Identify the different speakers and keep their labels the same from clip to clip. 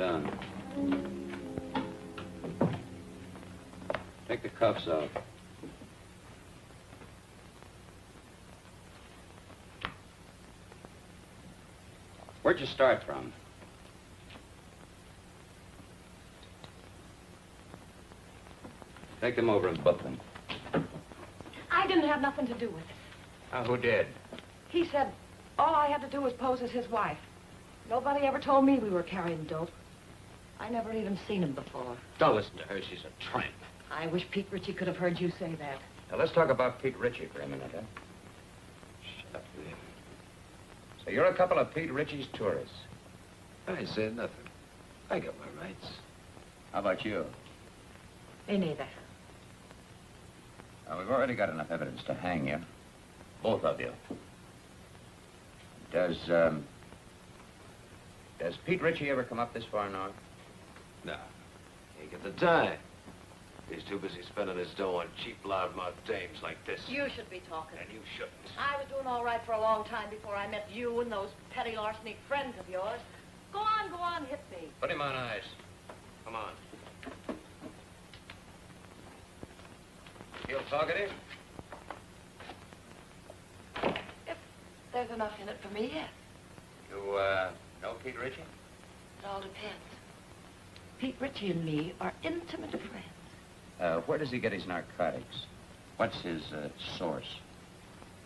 Speaker 1: down. Take the cuffs off. Where'd you start from? Take them over and book them.
Speaker 2: I didn't have nothing to do with it.
Speaker 1: Who did?
Speaker 2: He said all I had to do was pose as his wife. Nobody ever told me we were carrying dope. I never even seen him before.
Speaker 1: Don't listen to her. She's a tramp.
Speaker 2: I wish Pete Ritchie could have heard you say that.
Speaker 1: Now, let's talk about Pete Ritchie for a minute, huh? Shut up, will you? So you're a couple of Pete Ritchie's tourists.
Speaker 3: I said nothing. I got my rights.
Speaker 1: How about you?
Speaker 2: Me neither.
Speaker 1: We've already got enough evidence to hang you. Both of you. Does Pete Ritchie ever come up this far north?
Speaker 3: No. He ain't got the time. He's too busy spending his dough on cheap, loudmouth dames like this.
Speaker 2: You should be talking.
Speaker 3: And you shouldn't.
Speaker 2: I was doing all right for a long time before I met you and those petty larceny friends of yours. Go on, hit me.
Speaker 1: Put him on ice. Come on. Feel talkative?
Speaker 2: If there's enough in it for me, yes.
Speaker 1: You, know Pete Ritchie?
Speaker 2: It all depends. Pete Ritchie and me are intimate friends.
Speaker 1: Where does he get his narcotics? What's his, source?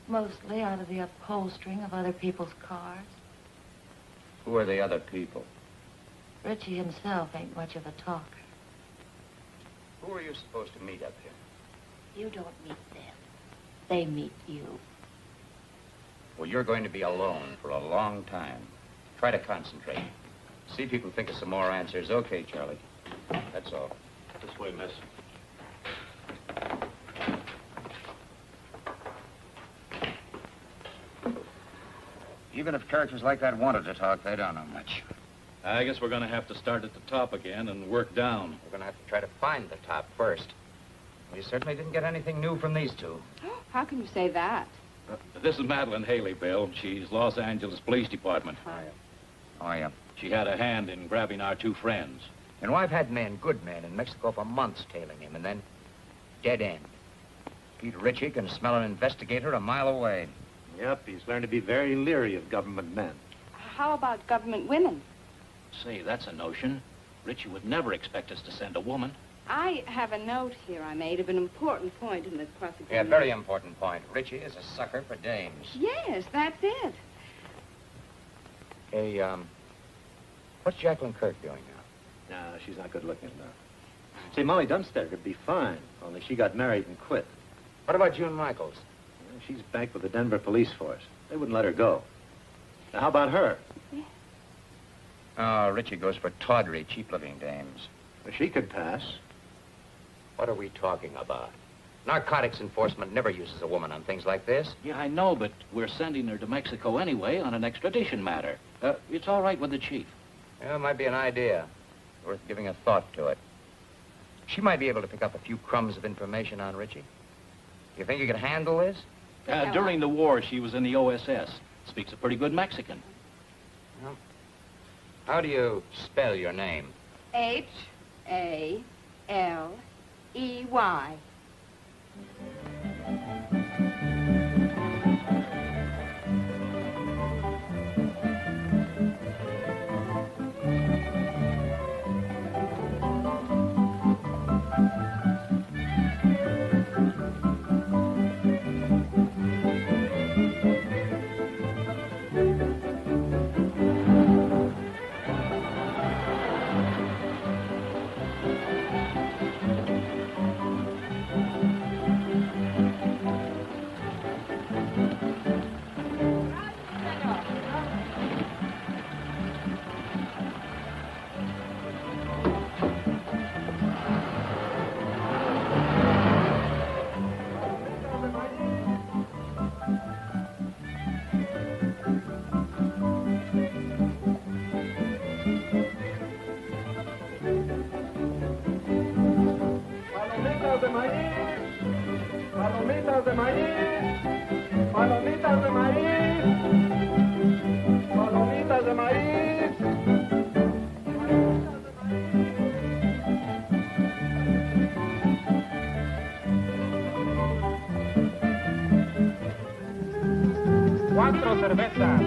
Speaker 2: Mostly out of the upholstering of other people's cars.
Speaker 1: Who are the other people?
Speaker 2: Ritchie himself ain't much of a talker.
Speaker 1: Who are you supposed to meet up here?
Speaker 2: You don't meet them. They meet you.
Speaker 1: Well, you're going to be alone for a long time. Try to concentrate. See if you can think of some more answers. Okay, Charlie. That's all.
Speaker 3: This way, miss.
Speaker 1: Even if characters like that wanted to talk, they don't know much.
Speaker 4: I guess we're going to have to start at the top again and work down.
Speaker 1: We're going to have to try to find the top first. We certainly didn't get anything new from these two.
Speaker 5: How can you say that?
Speaker 4: This is Madeline Haley, Bill. She's Los Angeles Police Department.
Speaker 1: Oh, yeah.
Speaker 4: She had a hand in grabbing our two friends.
Speaker 1: You know, I've had men, good men, in Mexico for months tailing him, and then dead end. Pete Ritchie can smell an investigator a mile away.
Speaker 3: Yep, he's learned to be very leery of government men.
Speaker 5: How about government women?
Speaker 4: Say, that's a notion. Ritchie would never expect us to send a woman.
Speaker 5: I have a note here I made of an important point in this prosecution.
Speaker 1: Yeah, very important point. Ritchie is a sucker for dames.
Speaker 5: Yes, that's it.
Speaker 1: Hey, what's Jacqueline Kirk doing now?
Speaker 3: No, she's not good looking enough. See, Molly Dunstead would be fine, only she got married and quit.
Speaker 1: What about June Michaels?
Speaker 3: Well, she's banked with the Denver police force. They wouldn't let her go. Now, how about her?
Speaker 5: Yeah.
Speaker 1: Oh, Ritchie goes for tawdry, cheap-looking dames.
Speaker 3: Well, she could pass.
Speaker 1: What are we talking about? Narcotics enforcement never uses a woman on things like this.
Speaker 4: Yeah, I know, but we're sending her to Mexico anyway on an extradition matter. It's all right with the chief.
Speaker 1: Yeah, it might be an idea. Worth giving a thought to it. She might be able to pick up a few crumbs of information on Ritchie. You think you could handle this?
Speaker 4: During the war, she was in the OSS. Speaks a pretty good Mexican.
Speaker 1: Well, how do you spell your name?
Speaker 5: Haley.
Speaker 6: 4 cervezas.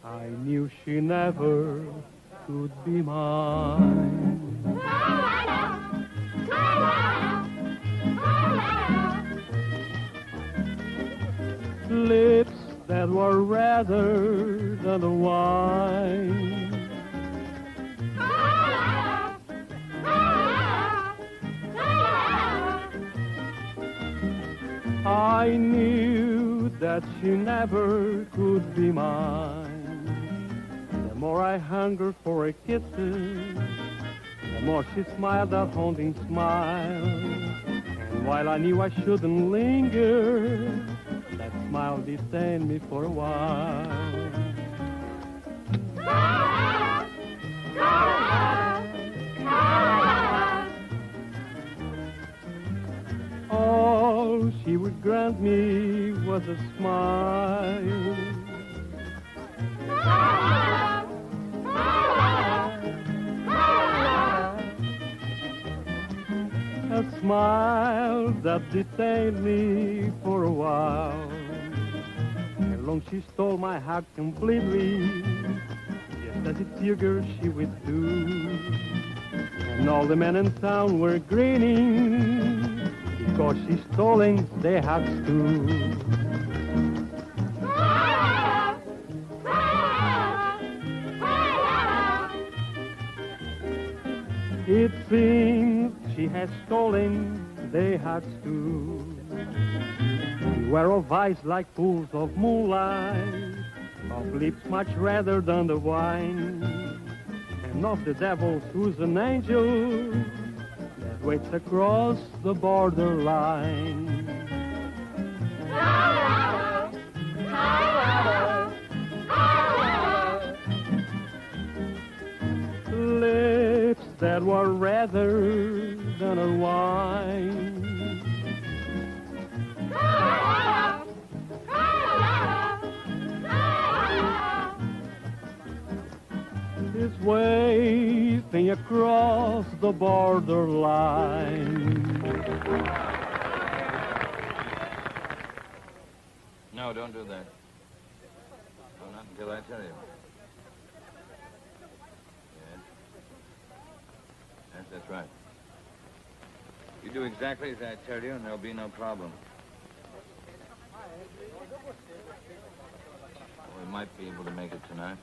Speaker 7: I knew she never could be mine. Lips that were redder than the wine. I knew that she never could be mine. The more I hungered for a kiss, the more she smiled that haunting smile. And while I knew I shouldn't linger, that smile detained me for a while. All she would grant me was a smile. A smile that detained me for a while. And long she stole my heart completely, just as a figure she would do. And all the men in town were grinning, because she's stolen their hearts too. It seems she has stolen their hearts too. Beware of eyes like pools of moonlight, of lips much redder than the wine, and of the devil who's an angel that waits across the borderline. Lips that were redder than a wine. Is waving across the borderline.
Speaker 3: No, don't do that. No, not until I tell you. Yes. Yes, that's right. You do exactly as I tell you, and there'll be no problem. We might be able to make it tonight.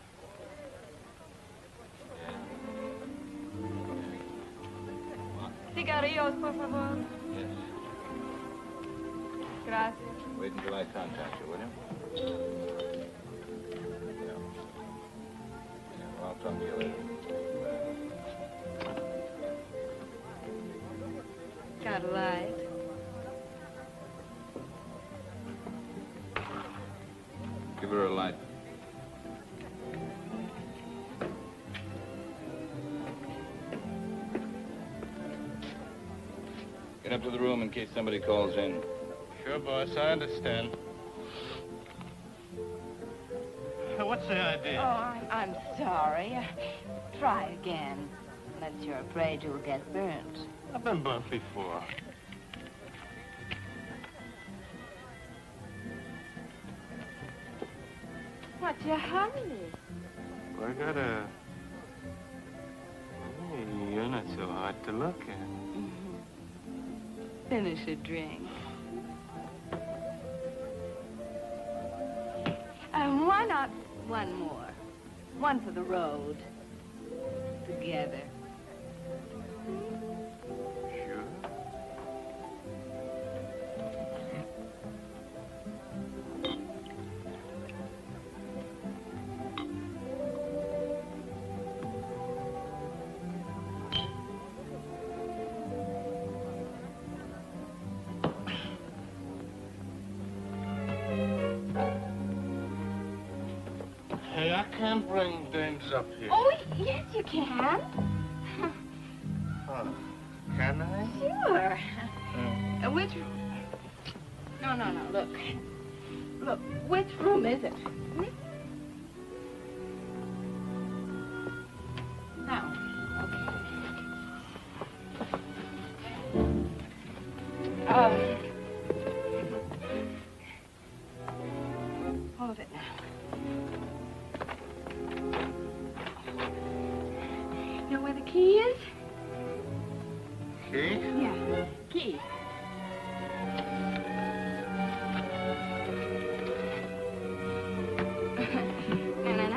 Speaker 2: Cigarillos, por favor.
Speaker 3: Yes.
Speaker 2: Gracias.
Speaker 3: Wait until I contact you, will you? Yeah. Well, I'll talk to you later.
Speaker 5: Got a light?
Speaker 3: Give her a light. Get up to the room in case somebody calls in.
Speaker 6: Sure, boss, I understand. What's the idea?
Speaker 5: Oh, I'm sorry. Try again. Unless you're afraid you'll get burnt.
Speaker 6: I've been burnt before.
Speaker 5: What's your hurry?
Speaker 6: Well, I got a... Hey, you're not so hard to look at.
Speaker 5: Finish a drink. Why not one more? One for the road. Together.
Speaker 6: Sure. Hey, I can't bring dames up here.
Speaker 5: Oh, yes, you can.
Speaker 6: Oh, can I?
Speaker 5: Sure. Which... No, look. Look, which room is it? Hmm? Now, okay. Hold it now. Know where the key is?
Speaker 6: Key?
Speaker 5: Yeah, key.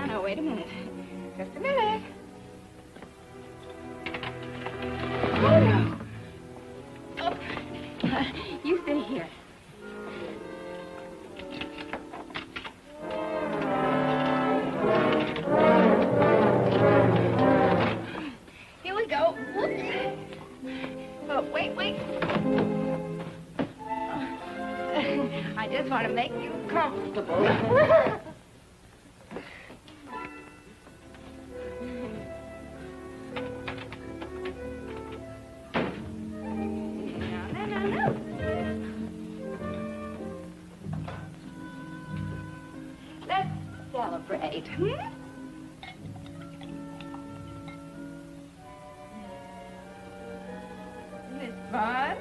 Speaker 5: No, wait a minute. Just a minute. Oh, no. Oh. You stay here. Here we go. Whoops. Oh, wait. I just want to make you comfortable. No. Let's celebrate, This fun?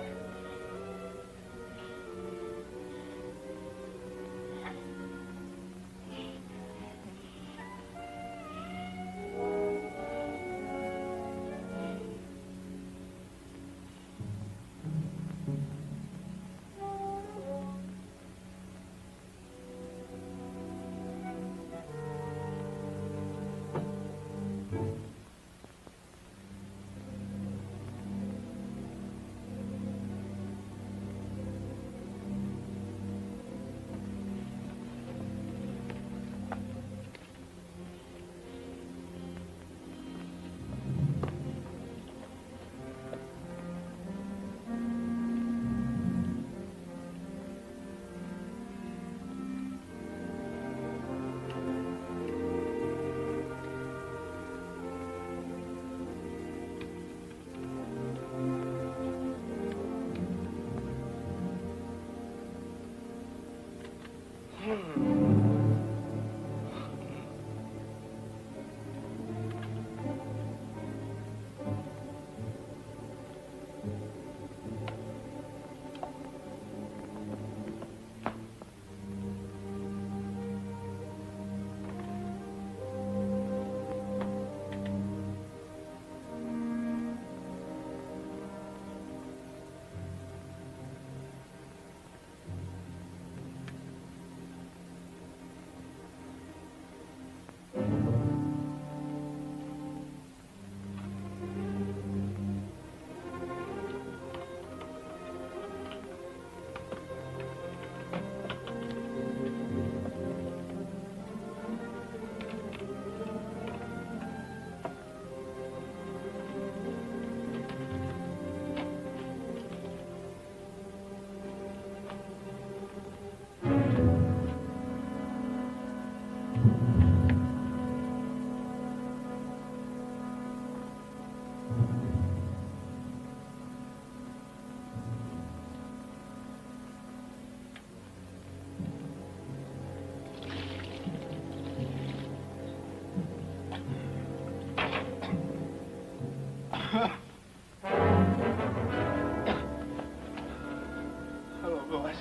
Speaker 6: Hello, boys.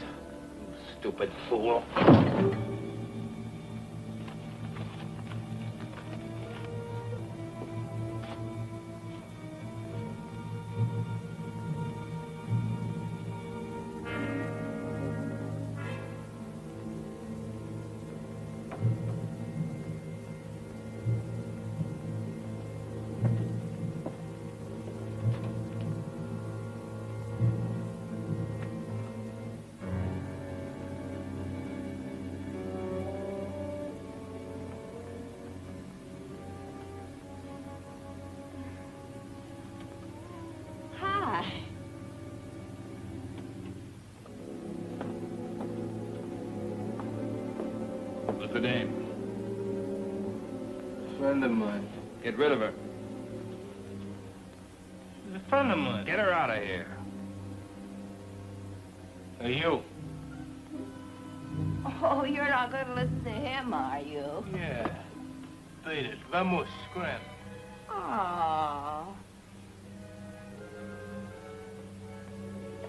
Speaker 6: Stupid fool.
Speaker 3: What's the name?
Speaker 6: A friend of mine.
Speaker 3: Get rid of her.
Speaker 6: She's a friend of mine.
Speaker 3: Get her out of here.
Speaker 6: Hey, you.
Speaker 5: Oh, you're not going to listen to him, are you?
Speaker 6: Yeah. Beat it. Vamos, scram.
Speaker 5: Oh.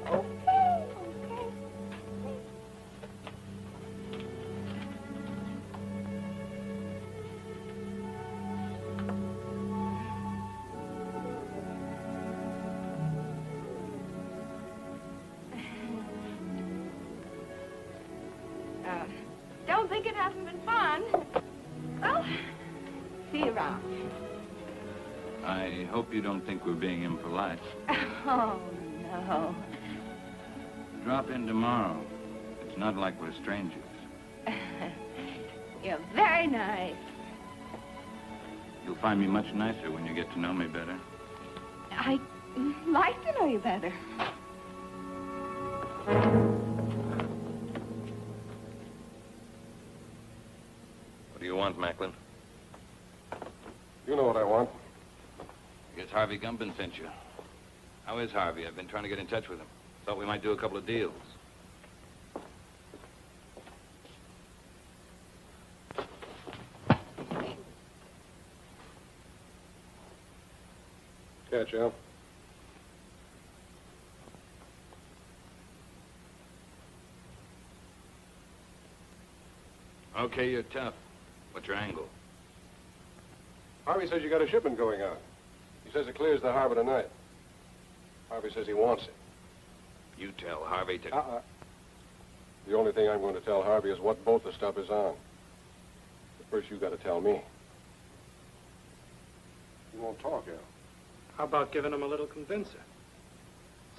Speaker 5: Okay. Don't think it hasn't been fun. Well, see you around.
Speaker 3: I hope you don't think we're being impolite.
Speaker 5: Oh, no.
Speaker 3: Drop in tomorrow. It's not like we're strangers.
Speaker 5: You're very nice.
Speaker 3: You'll find me much nicer when you get to know me better.
Speaker 5: I'd like to know you better.
Speaker 3: What do you want, Macklin?
Speaker 8: You know what I want.
Speaker 3: I guess Harvey Gumpin sent you. How is Harvey? I've been trying to get in touch with him. Thought we might do a couple of deals.
Speaker 8: Catch, Al.
Speaker 3: Okay, you're tough. What's your angle?
Speaker 8: Harvey says you got a shipment going out. He says it clears the harbor tonight. Harvey says he wants it.
Speaker 3: You tell Harvey to...
Speaker 8: The only thing I'm going to tell Harvey is what boat the stuff is on. But first you got to tell me. You won't talk, Al.
Speaker 7: How about giving him a little convincer?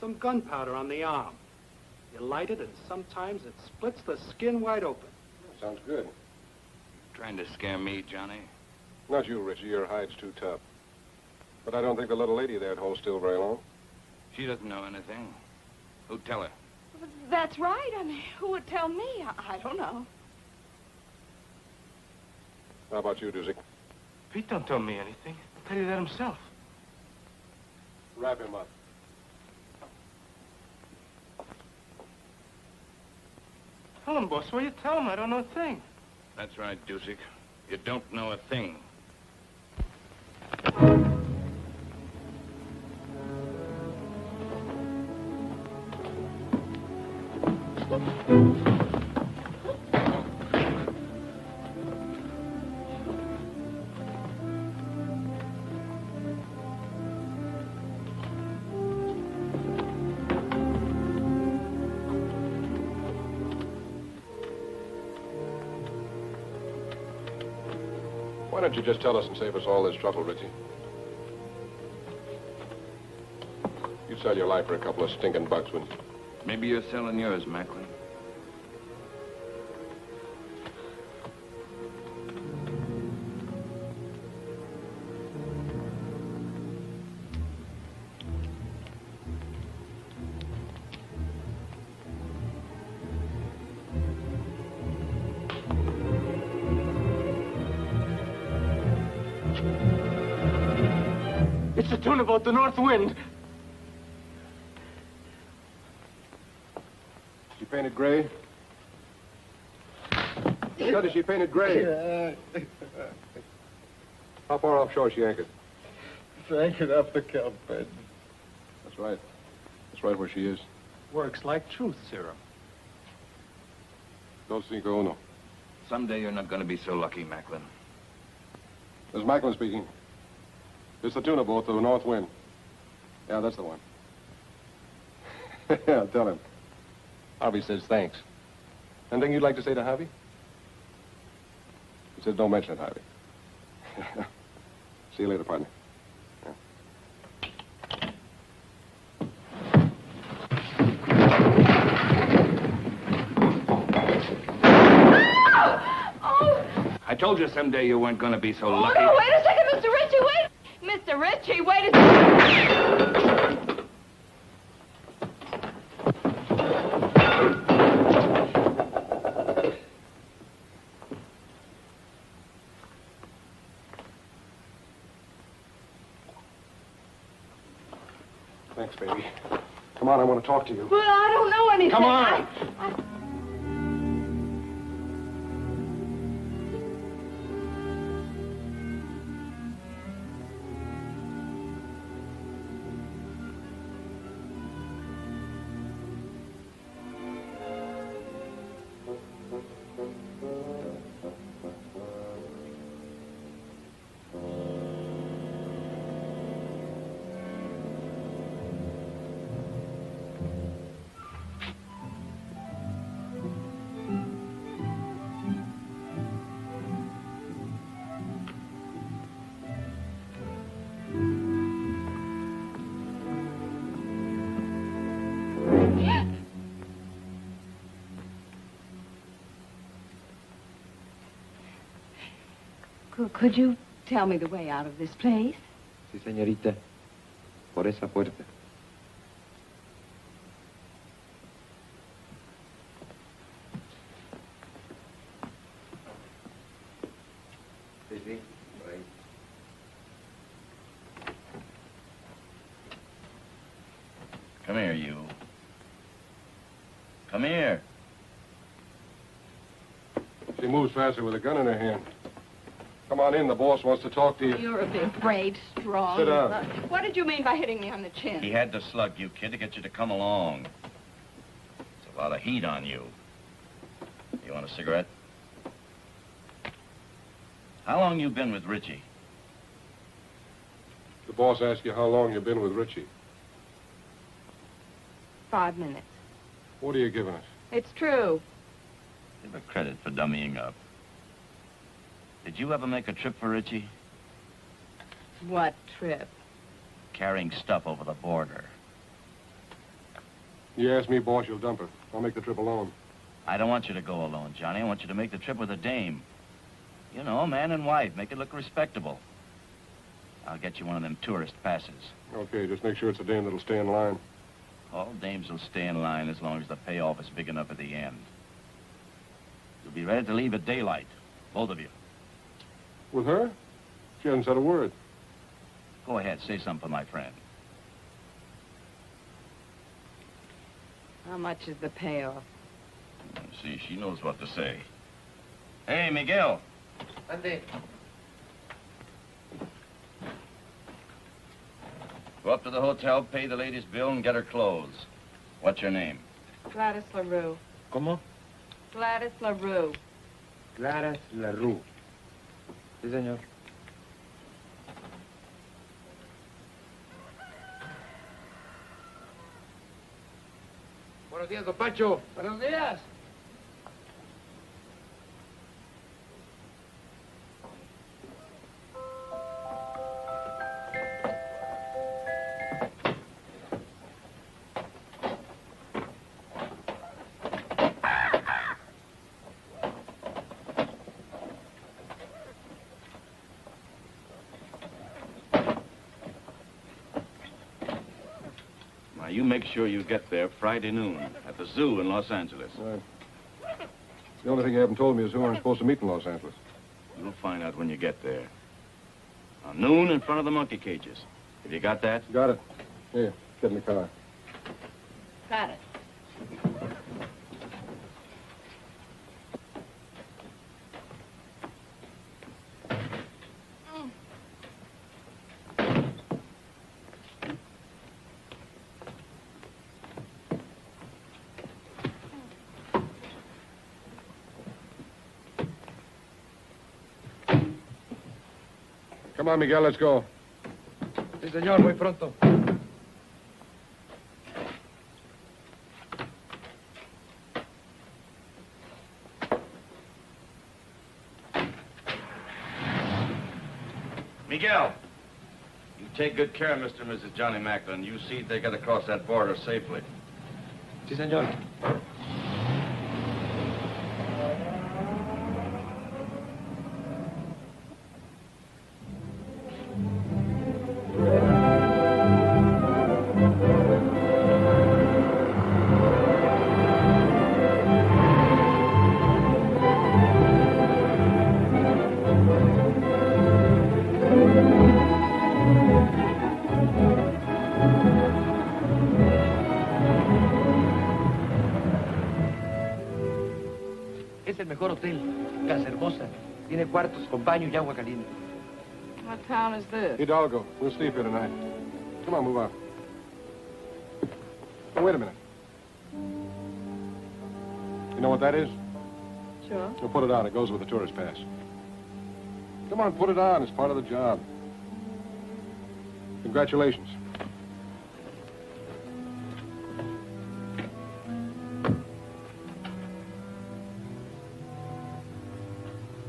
Speaker 7: Some gunpowder on the arm. You light it, and sometimes it splits the skin wide open.
Speaker 8: Sounds good.
Speaker 3: Trying to scare me, Johnny?
Speaker 8: Not you, Richie. Your hide's too tough. But I don't think the little lady there'd hold still very long.
Speaker 3: She doesn't know anything. Who'd tell her?
Speaker 5: That's right. I mean, who would tell me? I don't know.
Speaker 8: How about you, Doozy?
Speaker 6: Pete don't tell me anything. He'll tell you that himself.
Speaker 8: Wrap him up.
Speaker 6: Tell him, boss. Well, you tell him I don't know a thing.
Speaker 3: That's right, Dusick. You don't know a thing.
Speaker 8: Why don't you just tell us and save us all this trouble, Richie? You'd sell your life for a couple of stinking bucks, wouldn't you?
Speaker 3: Maybe you're selling yours, Macklin.
Speaker 6: It's the tune about the north wind.
Speaker 8: She painted gray? Scotty, she painted gray. How far offshore is she anchored?
Speaker 6: It's anchored up the Cape Bed.
Speaker 8: That's right. That's right where she is.
Speaker 7: Works like truth serum.
Speaker 8: Dos cinco uno.
Speaker 3: Someday you're not going to be so lucky, Macklin.
Speaker 8: This is Macklin speaking. It's the tuna boat, the North Wind. Yeah, that's the one. Yeah, tell him. Harvey says thanks. Anything you'd like to say to Harvey? He says don't mention it, Harvey. See you later, partner. Yeah.
Speaker 3: I told you someday you weren't going to be so
Speaker 5: Oh,
Speaker 3: lucky.
Speaker 5: no, wait a second, Mr. Ritchie, wait! Mr. Ritchie, wait a second!
Speaker 8: Thanks, baby. Come on, I want to talk to you.
Speaker 2: Well, I don't know anything.
Speaker 8: Come on!
Speaker 2: Could you tell me the way out of this place?
Speaker 9: Sí, señorita. Por esa puerta. Sí, sí, por ahí.
Speaker 4: Come here, you. Come here.
Speaker 8: She moves faster with a gun in her hand. Come on in, the boss wants to talk to you.
Speaker 2: You're a big, brave, strong...
Speaker 8: Sit down.
Speaker 2: What did you mean by hitting me on the chin?
Speaker 4: He had to slug you, kid, to get you to come along. There's a lot of heat on you. You want a cigarette? How long you been with Richie?
Speaker 8: The boss asked you how long you've been with Richie.
Speaker 2: 5 minutes.
Speaker 8: What are you giving us?
Speaker 2: It's true.
Speaker 4: Give her credit for dummying up. Did you ever make a trip for Richie?
Speaker 2: What trip?
Speaker 4: Carrying stuff over the border.
Speaker 8: You ask me, boss, you'll dump her. I'll make the trip alone.
Speaker 4: I don't want you to go alone, Johnny. I want you to make the trip with a dame. You know, man and wife. Make it look respectable. I'll get you one of them tourist passes.
Speaker 8: Okay, just make sure it's a dame that'll stay in line.
Speaker 4: All dames will stay in line as long as the payoff is big enough at the end. You'll be ready to leave at daylight, both of you.
Speaker 8: With her? She hasn't said a word.
Speaker 4: Go ahead, say something for my friend.
Speaker 2: How much is the payoff?
Speaker 4: See, she knows what to say. Hey, Miguel.
Speaker 9: Ande.
Speaker 4: Go up to the hotel, pay the lady's bill, and get her clothes. What's your name?
Speaker 2: Gladys LaRue.
Speaker 9: ¿Cómo?
Speaker 2: Gladys LaRue.
Speaker 9: Gladys LaRue. Sí, señor. Buenos días, don Pancho.
Speaker 6: Buenos días.
Speaker 4: Now, you make sure you get there Friday noon at the zoo in Los Angeles.
Speaker 8: Right. The only thing you haven't told me is who I'm supposed to meet in Los Angeles.
Speaker 4: You'll find out when you get there. Noon in front of the monkey cages. Have you got that?
Speaker 8: Got it. Here, get in the car.
Speaker 2: Got it.
Speaker 8: Come on, Miguel, let's go.
Speaker 9: Sí, señor, muy pronto.
Speaker 4: Miguel, you take good care of Mr. and Mrs. Johnny Macklin. You see they get across that border safely.
Speaker 9: Sí, señor. Es el mejor hotel. Casa hermosa. Tiene cuartos con baño y agua caliente.
Speaker 2: What town is this?
Speaker 8: Hidalgo. We'll sleep here tonight. Come on, move on. Oh, wait a minute. You know what that is?
Speaker 2: Sure.
Speaker 8: We'll put it on. It goes with the tourist pass. Come on, put it on. It's part of the job. Congratulations.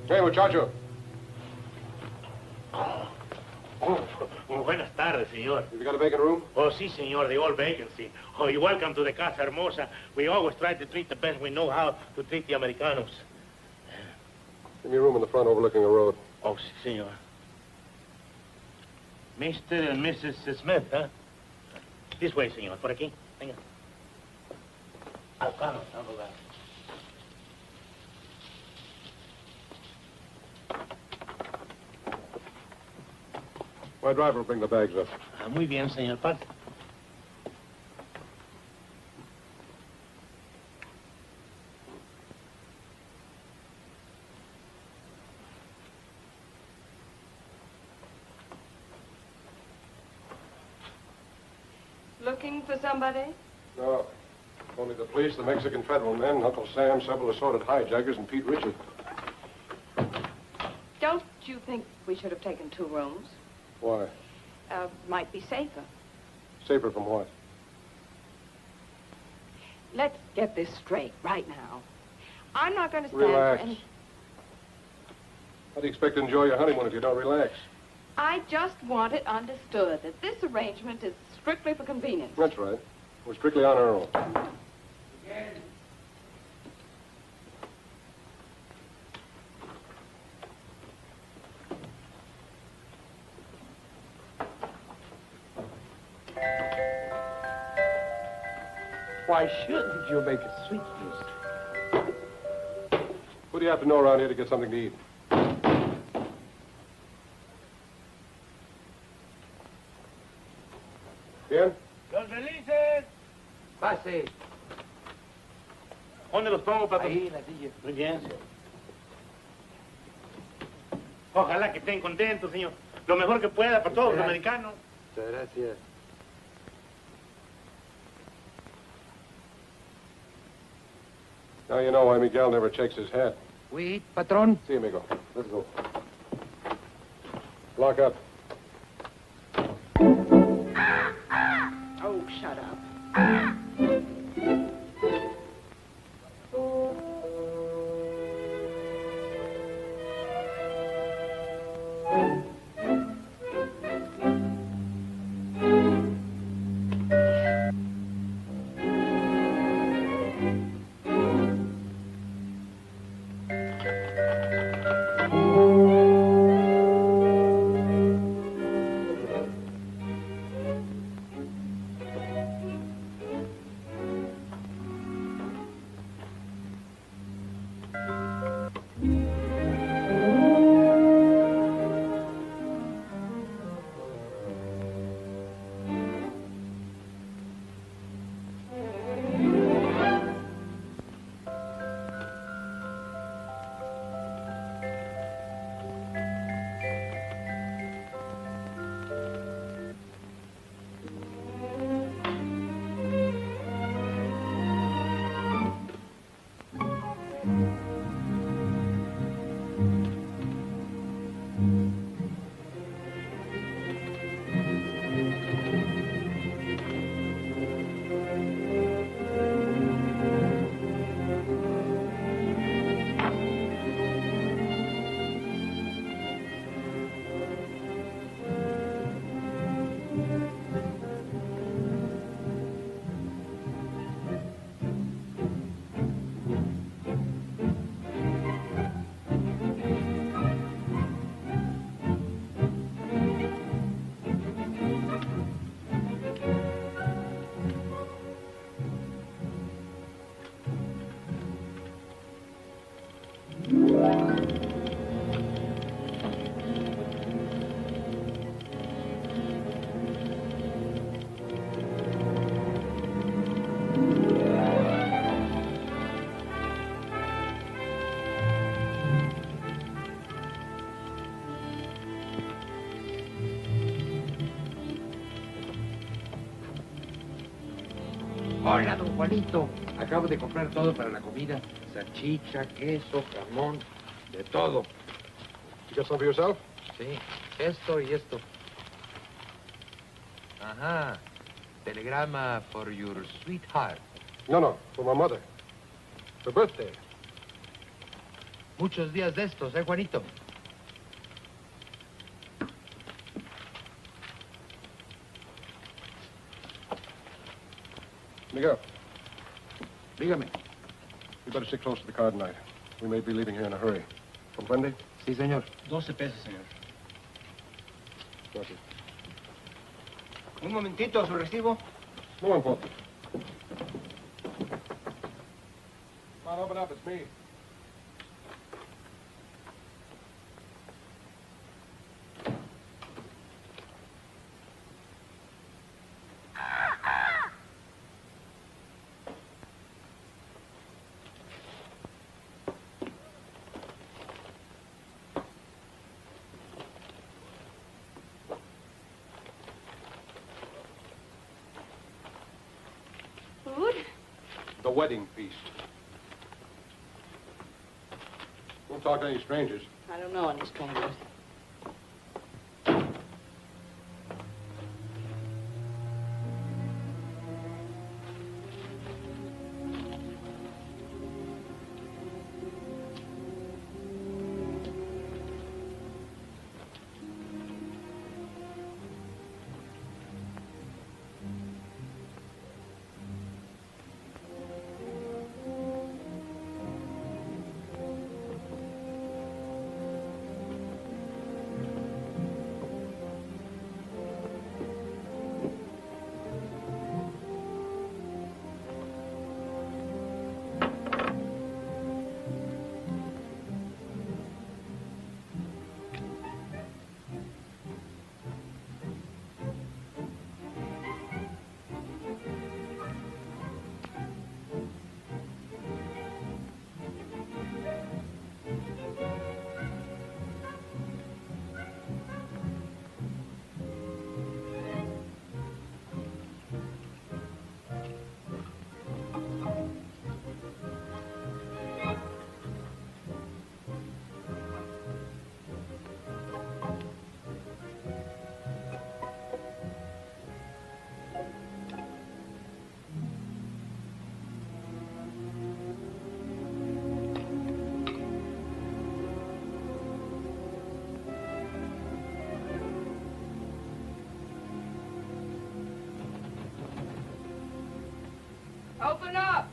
Speaker 8: Hey, muchacho.
Speaker 6: Muy buenas tardes, señor.
Speaker 8: Have you got a vacant room?
Speaker 6: Oh, sí, señor, the old vacancy. Oh, you're welcome to the Casa Hermosa. We always try to treat the best we know how to treat the Americanos.
Speaker 8: Give me a room in the front overlooking the road.
Speaker 6: Oh, sí, señor. Mr. and Mrs. Smith, huh? This way, señor. Por aquí. Venga. Vamos, vamos.
Speaker 8: My driver will bring the bags up.
Speaker 6: Ah, muy bien, señor. Pase.
Speaker 2: Looking for somebody?
Speaker 8: No. Only the police, the Mexican federal men, Uncle Sam, several assorted hijackers, and Pete Richard.
Speaker 2: Don't you think we should have taken 2 rooms?
Speaker 8: Why?
Speaker 2: Might be safer.
Speaker 8: Safer from what?
Speaker 2: Let's get this straight right now. I'm not going to stand
Speaker 8: Relax.
Speaker 2: for any...
Speaker 8: How do you expect to enjoy your honeymoon if you don't relax?
Speaker 2: I just want it understood that this arrangement is strictly for convenience.
Speaker 8: That's right. We're strictly on our own.
Speaker 9: Why shouldn't you make a sweet music?
Speaker 8: What do you have to know around here to get something to eat? Bien?
Speaker 6: Los felices.
Speaker 9: Pase.
Speaker 6: ¿Dónde los pongo, patrón?
Speaker 9: Ahí, en la silla.
Speaker 6: Muy bien. Ojalá que estén contentos, señor. Lo mejor que pueda para todos los americanos.
Speaker 9: Muchas gracias.
Speaker 8: Now you know why Miguel never checks his hat.
Speaker 9: Oui, patrón.
Speaker 8: See, amigo. Let's go. Lock up.
Speaker 2: Oh, shut up.
Speaker 9: Hola, don Juanito. Acabo de comprar todo para la comida. Salchicha, queso, jamón, de todo.
Speaker 8: You got some for yourself?
Speaker 9: Sí, esto y esto. Ajá. Telegrama for your sweetheart.
Speaker 8: No, for my mother. Her birthday.
Speaker 9: Muchos días de estos, Juanito?
Speaker 8: Miguel,
Speaker 9: Dígame.
Speaker 8: we better stick close to the car tonight. We may be leaving here in a hurry. ¿Comprende?
Speaker 9: Sí, señor.
Speaker 10: 12 pesos, señor.
Speaker 8: Gracias.
Speaker 10: Un momentito, su recibo.
Speaker 8: No important. Come on, open up. It's me.
Speaker 2: Food?
Speaker 8: The wedding feast. Don't talk to any strangers.
Speaker 2: I don't know any strangers. Open up!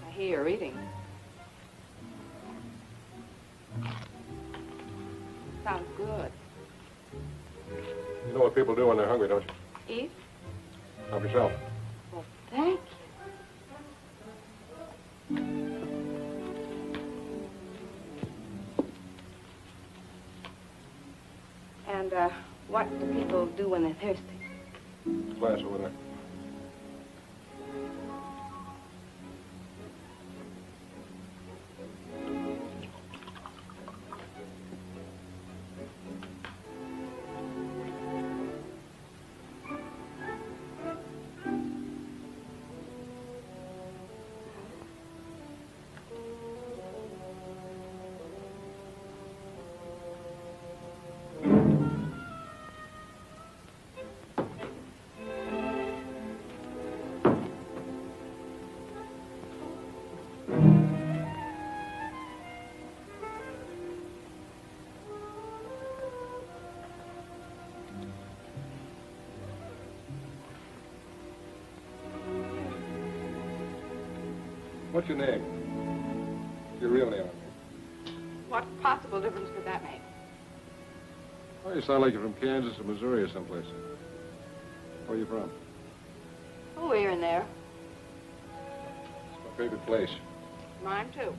Speaker 2: I hear you're eating. Sounds good.
Speaker 8: You know what people do when they're hungry, don't you?
Speaker 2: Eat?
Speaker 8: Help yourself.
Speaker 2: Well, thank you. And, what do people do when they're thirsty?
Speaker 8: Glass over there. What's your name? Your real name, I mean.
Speaker 2: What possible difference could that make?
Speaker 8: Oh, you sound like you're from Kansas or Missouri or someplace. Where are you from?
Speaker 5: Oh, here and there.
Speaker 8: It's my favorite place.
Speaker 5: Mine, too.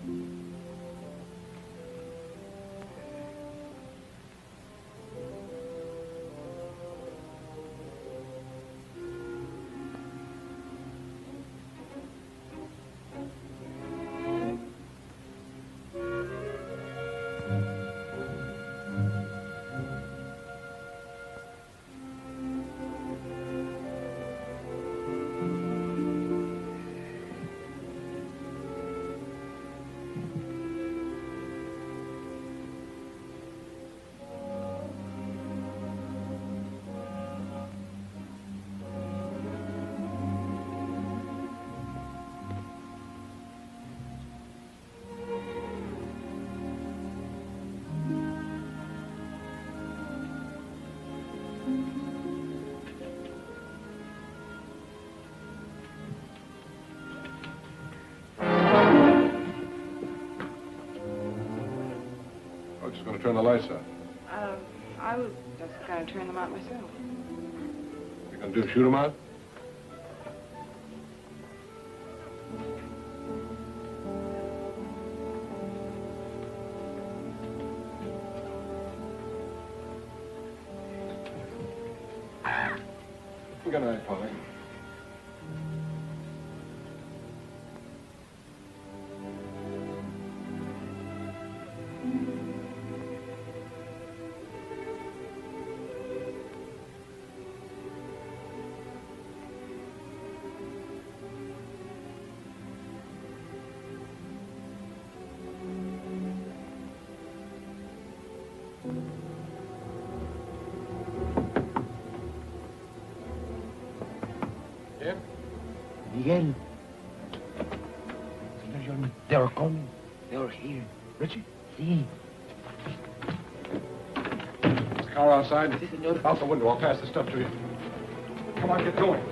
Speaker 8: Going to turn the lights out.
Speaker 2: I was just going to turn them out myself.
Speaker 8: You going to shoot them out? Good night, Polly.
Speaker 9: Miguel. Senor John, they were coming. They were here.
Speaker 8: Richie?
Speaker 9: See.
Speaker 8: Is the car outside?
Speaker 9: Si, senor.
Speaker 8: Out the window. I'll pass the stuff to you. Come on, get going.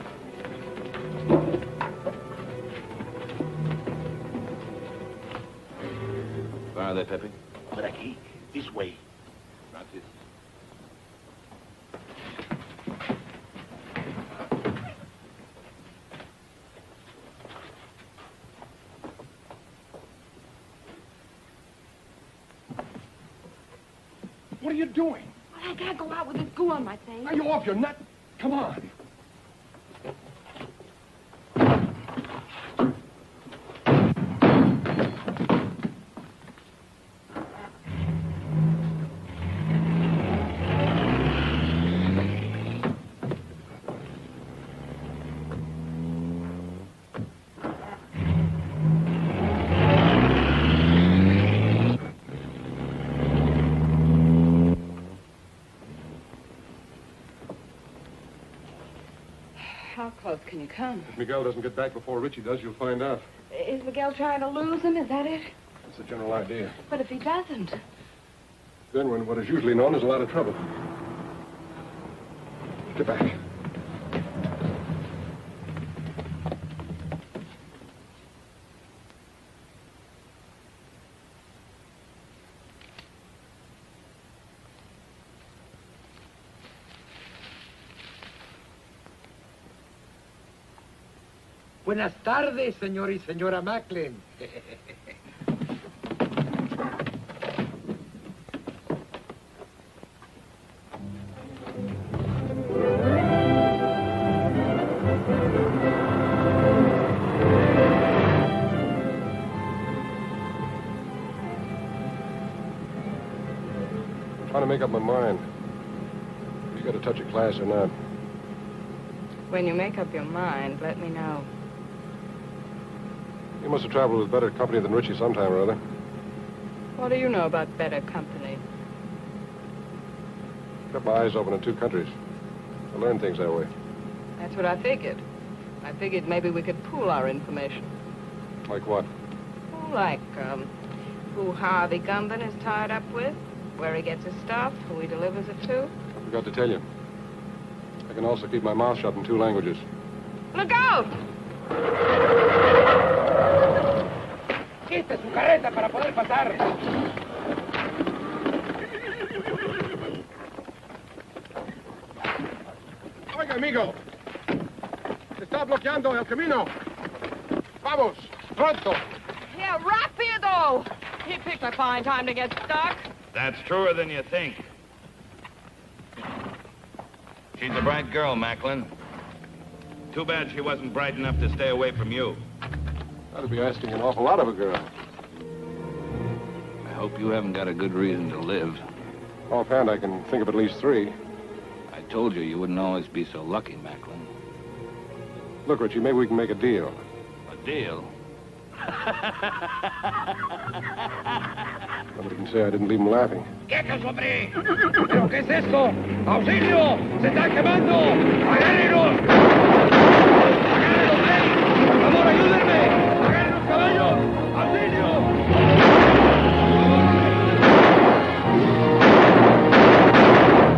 Speaker 4: Where are they, Pepe?
Speaker 6: Por aquí. This way.
Speaker 4: Gracias.
Speaker 8: What are you doing?
Speaker 2: Well, I can't go out with this goo on my face.
Speaker 8: Are you off your nut? Come on.
Speaker 2: How close can you come?
Speaker 8: If Miguel doesn't get back before Richie does, you'll find out.
Speaker 2: Is Miguel trying to lose him? Is that it?
Speaker 8: That's the general idea.
Speaker 2: But if he doesn't...
Speaker 8: Then we're in what is usually known as a lot of trouble. Get back.
Speaker 9: Buenas tardes, señor y señora Macklin.
Speaker 8: I'm trying to make up my mind. You got a touch of class or not?
Speaker 2: When you make up your mind, let me know.
Speaker 8: You must have traveled with better company than Richie sometime or other.
Speaker 2: What do you know about better company?
Speaker 8: Kept my eyes open in two countries. I learned things that way.
Speaker 2: That's what I figured. I figured maybe we could pool our information.
Speaker 8: Like what?
Speaker 2: Like, who Harvey Gumben is tied up with, where he gets his stuff, who he delivers it to.
Speaker 8: I forgot to tell you. I can also keep my mouth shut in two languages.
Speaker 2: Look out!
Speaker 9: Quite su carreta para poder pasar.
Speaker 8: Oiga, amigo. Está bloqueando el camino. Vamos, pronto.
Speaker 2: Yeah, rápido! He picked a fine time to get stuck.
Speaker 3: That's truer than you think. She's a bright girl, Macklin. Too bad she wasn't bright enough to stay away from you.
Speaker 8: That'd be asking an awful lot of a girl.
Speaker 3: I hope you haven't got a good reason to live.
Speaker 8: Offhand, I can think of at least 3.
Speaker 3: I told you you wouldn't always be so lucky, Macklin.
Speaker 8: Look, Richie, maybe we can make a deal.
Speaker 3: A deal?
Speaker 8: Nobody can say I didn't leave him laughing.
Speaker 9: ¡Quietos, hombre! ¿Pero qué es esto? ¡Auxilio! ¡Se está quemando! ¡Agárrenos! ¡Agárrenos, hey! ¡Por favor, ayúdenme! ¡Agarren los caballos! ¡Auxilio!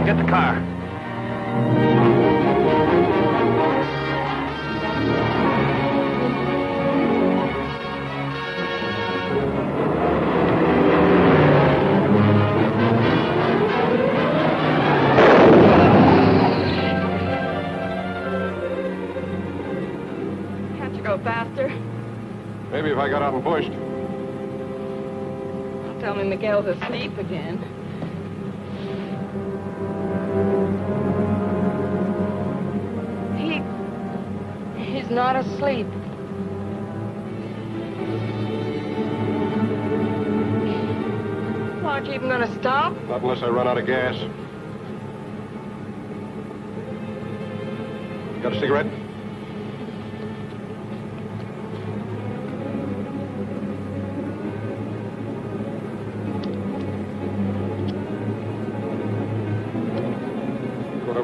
Speaker 3: Get the car.
Speaker 2: Faster.
Speaker 8: Maybe if I got out and pushed.
Speaker 2: Tell me Miguel's asleep again. He's not asleep. Aren't you even gonna stop?
Speaker 8: Not unless I run out of gas. Got a cigarette?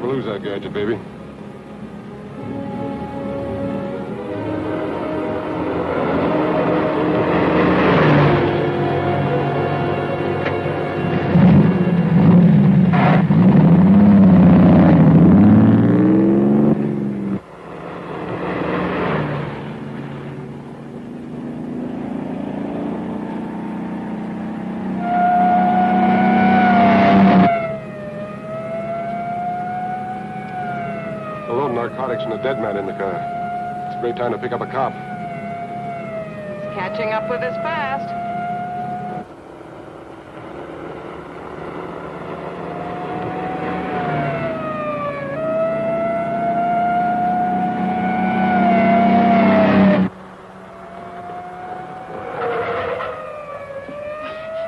Speaker 8: Lose that gadget, baby. And a dead man in the car. It's a great time to pick up a cop.
Speaker 2: He's catching up with us fast.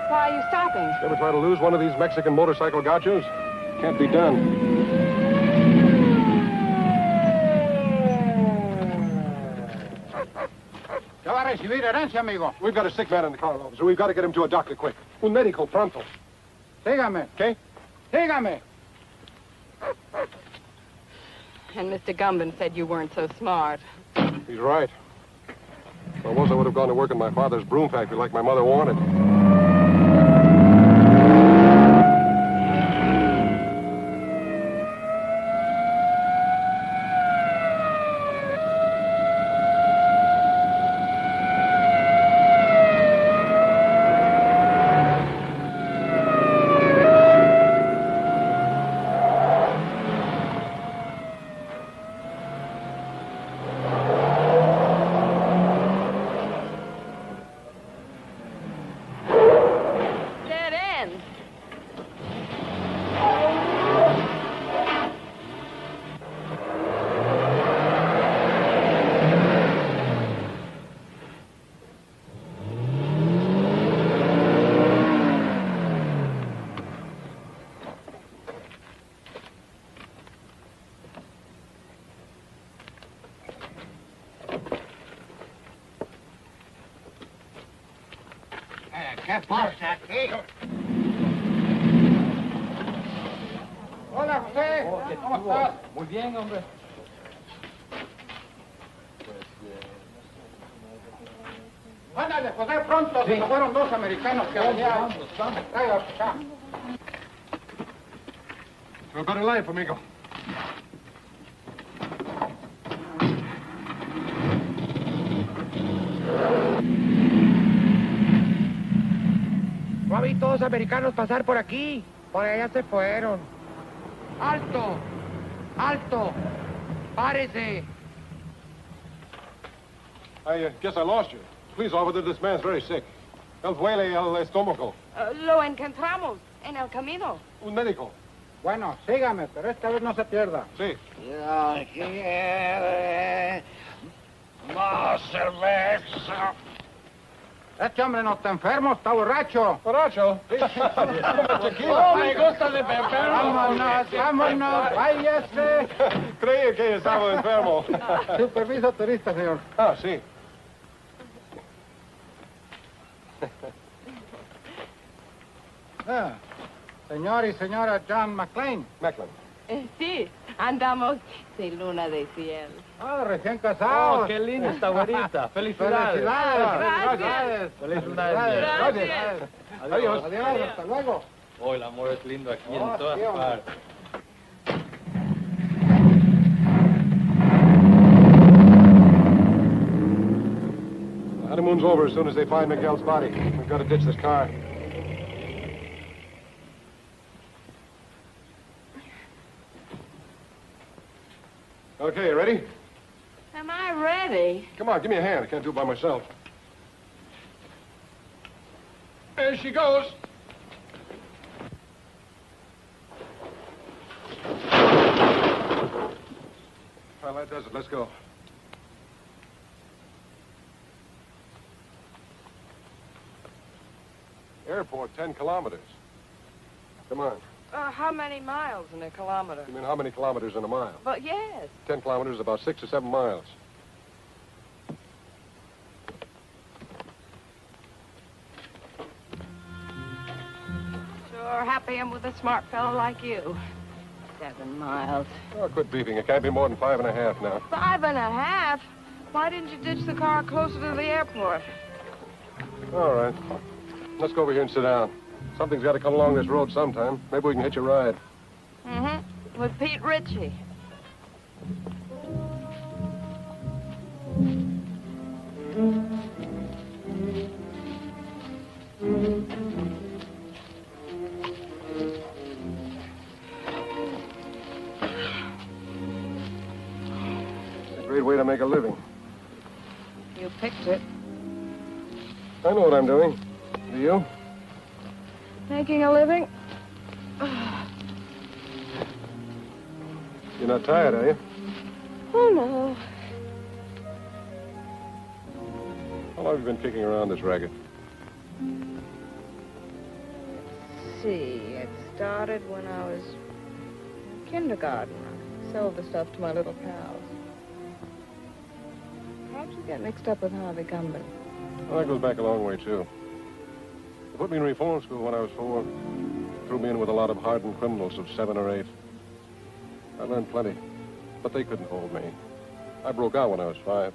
Speaker 2: Why are you stopping?
Speaker 8: Ever try to lose one of these Mexican motorcycle gauchos? Can't be done. We've got a sick man in the car, officer. We've got to get him to a doctor quick. Un médico pronto.
Speaker 9: Sígame.
Speaker 8: Okay?
Speaker 9: Sígame.
Speaker 2: And Mr. Gumban said you weren't so smart.
Speaker 8: He's right. If I was, I would have gone to work in my father's broom factory like my mother wanted.
Speaker 9: ¿Qué pasa aquí? Hola, José. ¿Cómo estás?
Speaker 10: Muy bien, hombre.
Speaker 9: Ándale, José, pronto. Se fueron 2 americanos que venían. Tráigalos acá.
Speaker 8: For a better life, amigo.
Speaker 9: No vi todos americanos pasar por aquí. Por allá se fueron. ¡Alto! ¡Alto! ¡Párese!
Speaker 8: I guess I lost you. Please, officer, this man's very sick. Él duele el estómago.
Speaker 2: Lo encontramos en el camino.
Speaker 8: Un médico.
Speaker 10: Bueno, sígame, pero esta vez no se pierda.
Speaker 8: Sí.
Speaker 9: Ya quiere más cerveza.
Speaker 10: Este hombre no está enfermo, está borracho.
Speaker 8: ¿Borracho?
Speaker 9: ¡Oh, me gusta de beber!
Speaker 10: Vámonos, vámonos, váyase.
Speaker 8: Creía que estaba enfermo.
Speaker 10: Su permiso turista, señor.
Speaker 8: Ah, sí.
Speaker 10: Ah, señor y señora John McLean.
Speaker 8: Macklin.
Speaker 5: Sí, andamos de luna de cielo.
Speaker 10: Ah, recién casados.
Speaker 4: Oh, qué linda esta güerita. Felicidades.
Speaker 10: Felicidades.
Speaker 4: Felicidades.
Speaker 10: Gracias. Adiós. Adiós. Hasta luego.
Speaker 4: Oh, el amor es lindo aquí
Speaker 10: Oh,
Speaker 4: en todas
Speaker 10: sí, hombre.
Speaker 4: partes.
Speaker 8: The honeymoon's over as soon as they find Miguel's body. We've got to ditch this car. Okay, you ready?
Speaker 2: Am I ready?
Speaker 8: Come on, give me a hand. I can't do it by myself. There she goes. Well, that does it. Let's go. Airport, 10 kilometers. Come on.
Speaker 2: How many miles in a kilometer?
Speaker 8: You mean how many kilometers in a mile?
Speaker 2: But yes.
Speaker 8: 10 kilometers is about 6 or 7 miles.
Speaker 2: Sure happy I'm with a smart fellow like you.
Speaker 5: 7 miles.
Speaker 8: Oh, quit beefing. It can't be more than 5.5 now.
Speaker 2: 5.5? Why didn't you ditch the car closer to the airport?
Speaker 8: All right. Let's go over here and sit down. Something's got to come along this road sometime. Maybe we can hitch a ride.
Speaker 2: Mm-hmm. With Pete Ritchie.
Speaker 8: It's a great way to make a living.
Speaker 2: You picked it.
Speaker 8: I know what I'm doing. Do you?
Speaker 2: Making a living?
Speaker 8: You're not tired, are you?
Speaker 2: Oh, no.
Speaker 8: How long have you been kicking around this racket?
Speaker 2: Let's see. It started when I was in kindergarten. I sold the stuff to my little pals. How'd you get mixed up with Harvey Gumby?
Speaker 8: Well, that goes back a long way, too. They put me in reform school when I was 4. Threw me in with a lot of hardened criminals of 7 or 8. I learned plenty, but they couldn't hold me. I broke out when I was 5.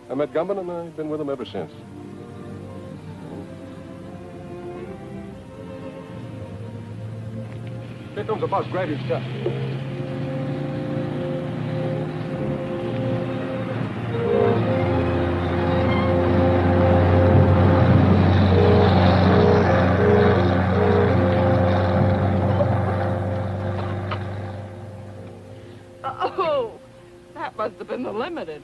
Speaker 8: I met Gumby, and I've been with him ever since. Here comes the bus. Grab your stuff.
Speaker 2: Oh, that must have been the limited.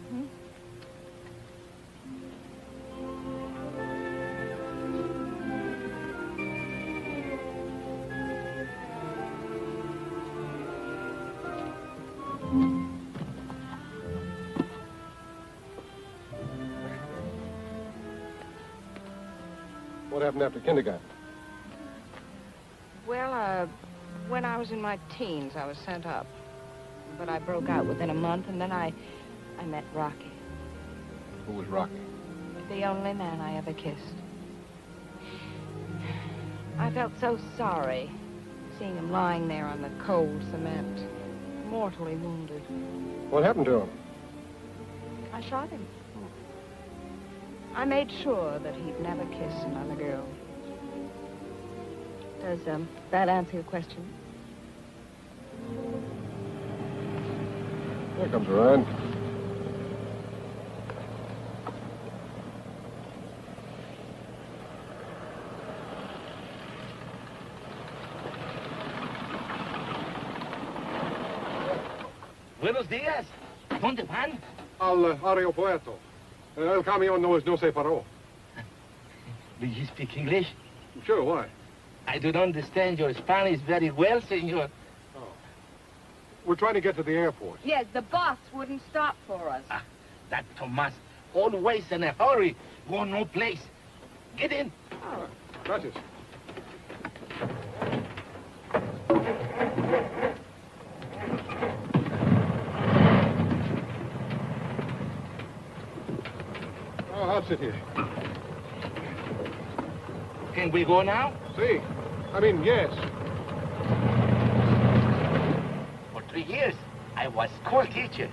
Speaker 8: What happened after kindergarten?
Speaker 2: Well, when I was in my teens, I was sent up. But I broke out within a month, and then I met Rocky.
Speaker 8: Who was Rocky?
Speaker 2: The only man I ever kissed. I felt so sorry seeing him lying there on the cold cement, mortally wounded.
Speaker 8: What happened to him?
Speaker 2: I shot him. I made sure that he'd never kiss another girl. Does that answer your question?
Speaker 8: Here comes a ride.
Speaker 4: Buenos días. ¿Dónde van?
Speaker 8: Al aeropuerto. El camión no se paró.
Speaker 11: Do you speak English?
Speaker 8: Sure, why?
Speaker 11: I don't understand your Spanish very well, senor.
Speaker 8: Oh. We're trying to get to the airport.
Speaker 2: Yes, the bus wouldn't stop for us.
Speaker 11: Ah, that Tomas, always in a hurry, go no place. Get in.
Speaker 8: Oh. Gracias. Oh, I'll sit here.
Speaker 11: Can we go now?
Speaker 8: See. I mean, yes.
Speaker 11: For 3 years, I was school teacher,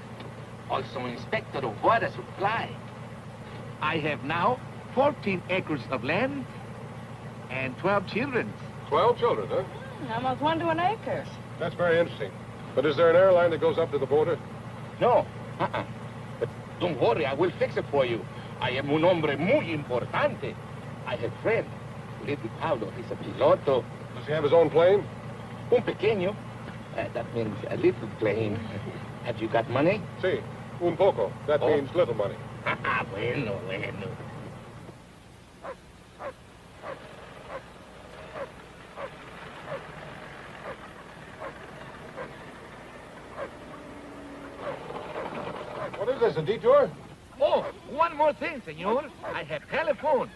Speaker 11: also inspector of water supply. I have now 14 acres of land and 12 children.
Speaker 8: 12 children, huh?
Speaker 2: Almost 1 to an acre.
Speaker 8: That's very interesting. But is there an airline that goes up to the border?
Speaker 11: No. But don't worry, I will fix it for you. I am un hombre muy importante. I have friend. Little Pablo, he's a piloto.
Speaker 8: Does he have his own plane?
Speaker 11: Un pequeño. That means a little plane. Have you got money?
Speaker 8: Sí, un poco. That means little money.
Speaker 11: Bueno, bueno.
Speaker 8: What is this, a detour?
Speaker 11: Oh, one more thing, senor. I have telephone.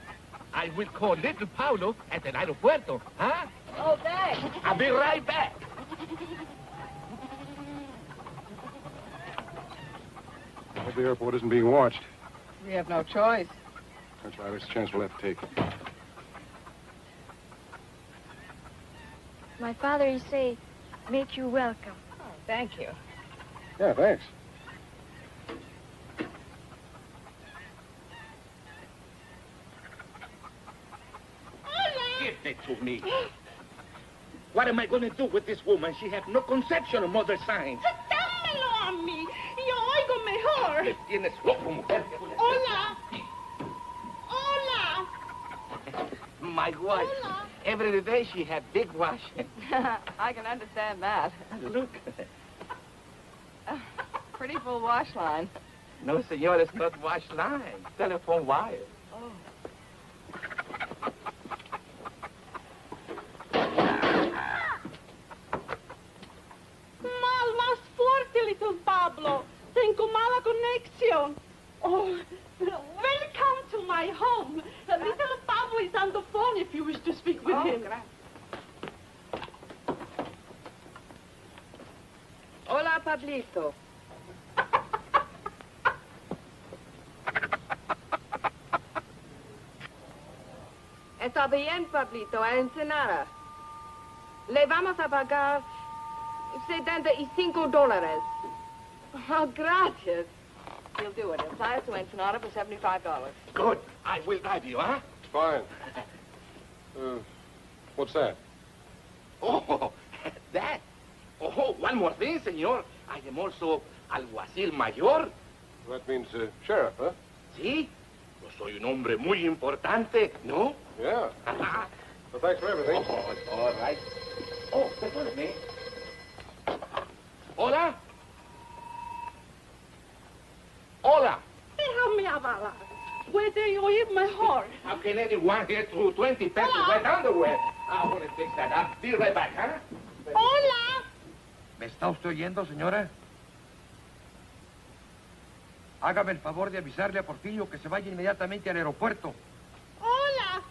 Speaker 11: I will call little Paulo at the aeropuerto, huh?
Speaker 2: Oh, thanks.
Speaker 11: I'll be right back.
Speaker 8: I hope the airport isn't being watched.
Speaker 2: We have no choice.
Speaker 8: That's right. It's a chance we'll have to take.
Speaker 12: My father, he say, make you welcome.
Speaker 2: Oh, thank you.
Speaker 8: Yeah, thanks.
Speaker 11: Give it to me. What am I going to do with this woman? She has no conception of mother signs.
Speaker 13: ¡Dámelo a mí! ¡Yo oigo mejor!
Speaker 11: Me tienes loco, mujer.
Speaker 13: ¡Hola! ¡Hola!
Speaker 11: My wife.
Speaker 13: Hola.
Speaker 11: Every day she had big wash.
Speaker 2: I can understand that.
Speaker 11: Look.
Speaker 2: Pretty full wash line.
Speaker 11: No, senor, it's not wash line. Telephone wire.
Speaker 2: Oh.
Speaker 13: Más fuerte, little Pablo. Tengo mala conexión. Oh, welcome to my home. Little Pablo is on the phone if you wish to speak with him.
Speaker 2: Hola, Pablito. Está bien, Pablito, a Ensenada. Le vamos a pagar $75. Oh, gracias. He'll do it. He'll fly us to Ensenada for $75.
Speaker 11: Good. I will drive you, huh?
Speaker 8: Fine. What's that?
Speaker 11: Oh, that. Oh, one more thing, senor. I am also alguacil mayor.
Speaker 8: That means sheriff, huh?
Speaker 11: Sí. Yo soy un hombre muy importante, ¿no?
Speaker 8: Yeah. Well, thanks for everything.
Speaker 11: Oh, all right. Oh, perdóneme. Hola. Hola.
Speaker 13: Déjame hablar. Puede oír mejor.
Speaker 11: How can anyone get through 20 pairs of wet underwear? I want to fix that up. Be right back, huh?
Speaker 13: Hola.
Speaker 9: ¿Me está usted oyendo, señora? Hágame el favor de avisarle a Porfirio que se vaya inmediatamente al aeropuerto.
Speaker 13: Hola.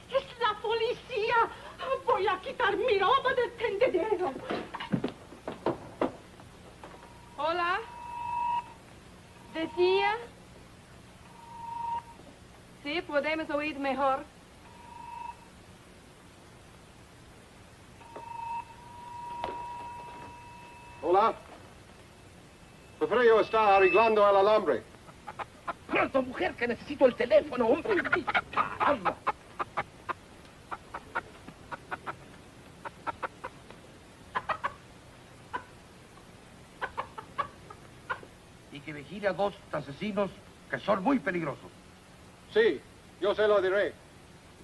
Speaker 13: Es la policía. Voy a quitar mi ropa del tendedero.
Speaker 2: Hola. ¿Decía? Sí, podemos oír mejor.
Speaker 8: Hola. Porfirio está arreglando el alambre.
Speaker 11: Pronto, mujer, que necesito el teléfono, hombre. Caramba.
Speaker 9: Y que vigile a 2 asesinos que son muy peligrosos.
Speaker 8: Sí, yo se lo diré.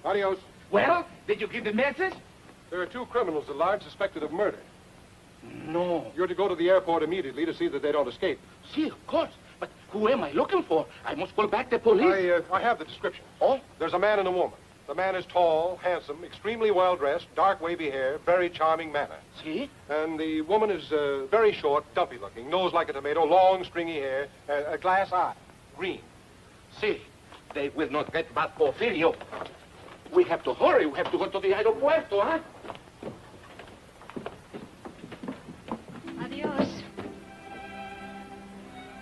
Speaker 8: Adios.
Speaker 11: Well, did you give the message?
Speaker 8: There are 2 criminals at large suspected of murder.
Speaker 6: No.
Speaker 8: You're to go to the airport immediately to see that they don't escape.
Speaker 6: See, of course. But who am I looking for? I must call back the police.
Speaker 8: I have the description.
Speaker 6: Oh?
Speaker 8: There's a man and a woman. The man is tall, handsome, extremely well-dressed, dark wavy hair, very charming manner.
Speaker 6: See?
Speaker 8: And the woman is very short, dumpy-looking, nose like a tomato, long, stringy hair, a glass eye, green.
Speaker 6: See, they will not get back Porfirio. We have to hurry. We have to go to the aeropuerto, huh?
Speaker 12: Adios.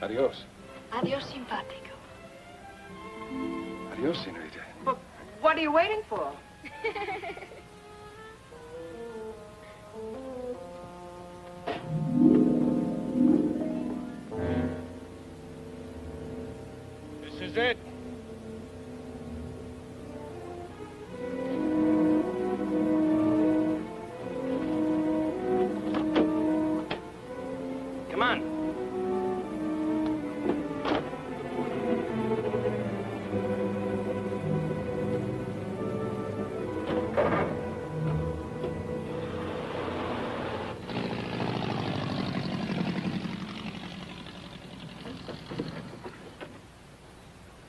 Speaker 8: Adios.
Speaker 12: Adios, simpático.
Speaker 8: Adios, senorita.
Speaker 2: But what are you waiting for?
Speaker 8: This is it.
Speaker 4: Come on.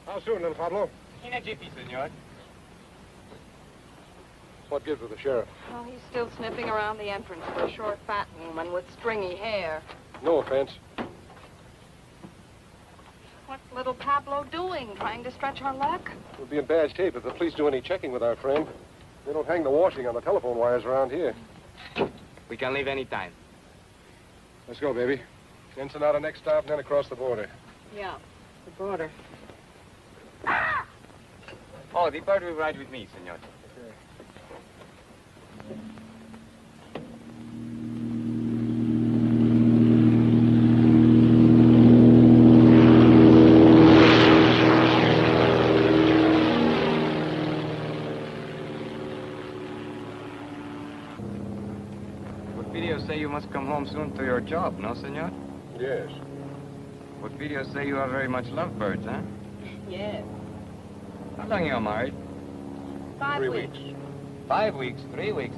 Speaker 8: How soon, little Pablo?
Speaker 11: In a jiffy, senor.
Speaker 8: What gives with the sheriff?
Speaker 2: Oh, he's still sniffing around the entrance for a short, fat woman with stringy hair.
Speaker 8: No offense.
Speaker 2: What's little Pablo doing? Trying to stretch our luck?
Speaker 8: We'll be in bad shape if the police do any checking with our friend. They don't hang the washing on the telephone wires around here.
Speaker 11: We can leave any time.
Speaker 8: Let's go, baby. Ensenada next stop, and then across the border.
Speaker 2: Yeah, the border.
Speaker 11: Oh, the bird will ride with me, senor. Porfirio say you must come home soon to your job, no, senor?
Speaker 8: Yes.
Speaker 11: Porfirio say you are very much lovebirds, huh?
Speaker 2: Yes.
Speaker 11: How long you are married?
Speaker 2: 5 weeks.
Speaker 11: 5 weeks, 3 weeks.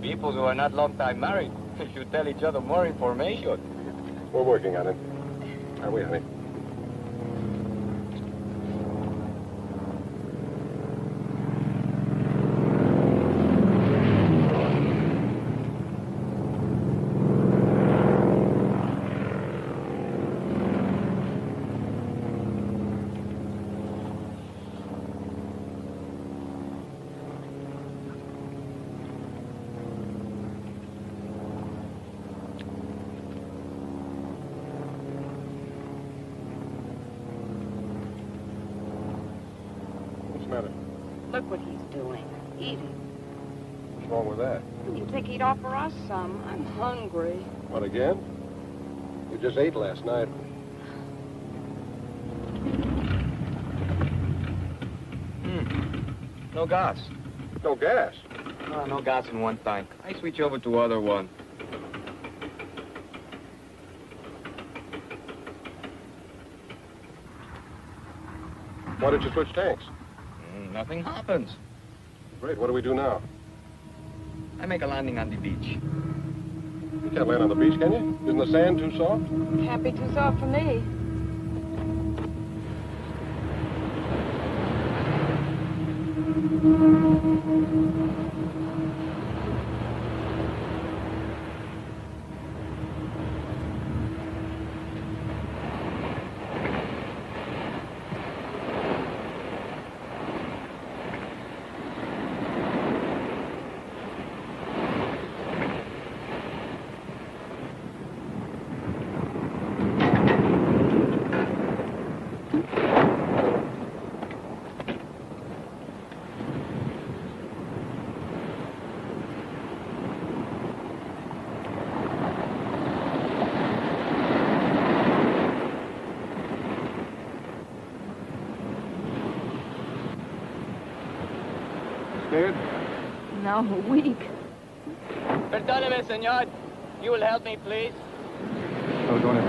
Speaker 11: People who are not long time married should tell each other more information.
Speaker 8: We're working on it. Are we, honey? What's the matter?
Speaker 2: Look what he's doing. Eating.
Speaker 8: What's wrong with that?
Speaker 2: You think he'd offer us some? I'm hungry.
Speaker 8: What, again? You just ate last night.
Speaker 11: No gas.
Speaker 8: No gas?
Speaker 11: No gas in one tank. I switch over to other one.
Speaker 8: Why did you switch tanks?
Speaker 11: Nothing happens.
Speaker 8: Great, what do we do now?
Speaker 11: I make a landing on the beach.
Speaker 8: You can't land on the beach, can you? Isn't the sand too soft?
Speaker 2: Can't be too soft for me.
Speaker 8: Scared?
Speaker 2: No, weak.
Speaker 11: Perdóneme, señor. You will help me, please.
Speaker 8: Oh, go ahead.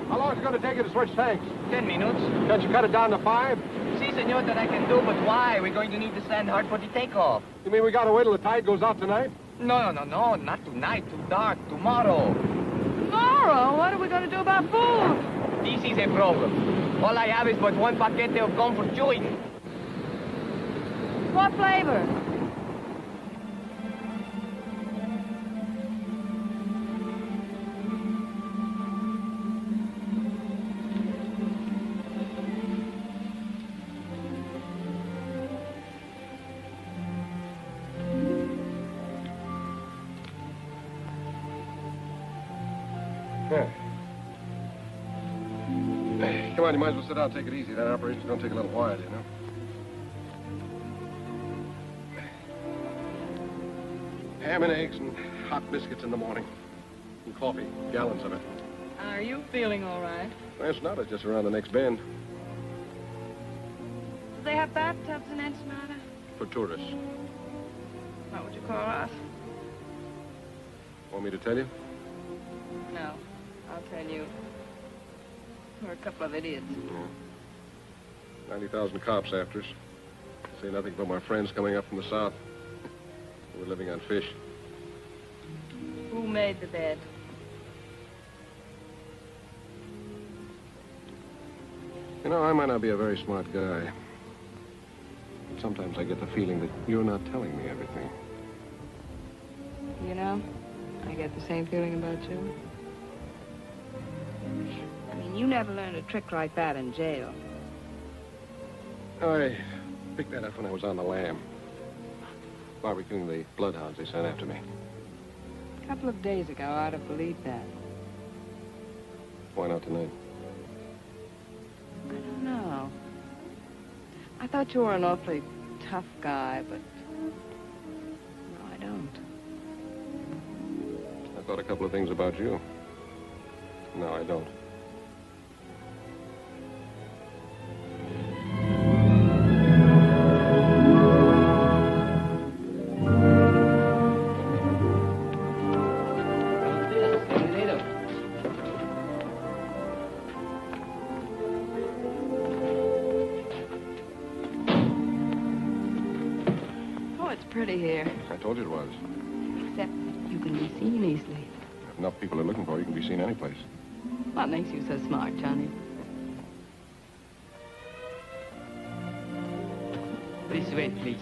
Speaker 8: How long is it going to take you to switch tanks?
Speaker 11: 10 minutes.
Speaker 8: Can't you cut it down to 5?
Speaker 11: Si, senor, that I can do, but why? We're going to need the sand hard for the takeoff.
Speaker 8: You mean we got to wait till the tide goes out tonight?
Speaker 14: No, not tonight. Too dark. Tomorrow.
Speaker 2: Tomorrow? What are we going to do about food?
Speaker 14: This is a problem. All I have is but one paquete of gum for chewing.
Speaker 2: What flavor?
Speaker 8: Come on, you might as well sit down and take it easy. That operation's going to take a little while, you know. Ham and eggs and hot biscuits in the morning. And coffee, gallons of it.
Speaker 2: Are you feeling all right?
Speaker 8: That's not. It's just around the next bend.
Speaker 2: Do they have bathtubs in Ensenada?
Speaker 8: For tourists.
Speaker 2: What would you call us?
Speaker 8: Want me to tell you?
Speaker 2: No, I'll tell you. We're a couple of idiots.
Speaker 8: Yeah. 90,000 cops after us. Say nothing but my friends coming up from the south. We're living on fish.
Speaker 2: Who made the bed?
Speaker 8: You know, I might not be a very smart guy. But sometimes I get the feeling that you're not telling me everything.
Speaker 2: You know, I get the same feeling about you. I mean, you never learned a trick like that in jail.
Speaker 8: I picked that up when I was on the lam. Barbecuing the bloodhounds they sent after me.
Speaker 2: A couple of days ago, I'd have believed that.
Speaker 8: Why not tonight?
Speaker 2: I don't know. I thought you were an awfully tough guy, but... no, I don't.
Speaker 8: I thought a couple of things about you. No, I don't.
Speaker 2: Pretty here.
Speaker 8: I told you it was.
Speaker 2: Except you can be seen easily.
Speaker 8: If enough people are looking for you, can be seen any place.
Speaker 2: What makes you so smart, Johnny?
Speaker 14: This way, please.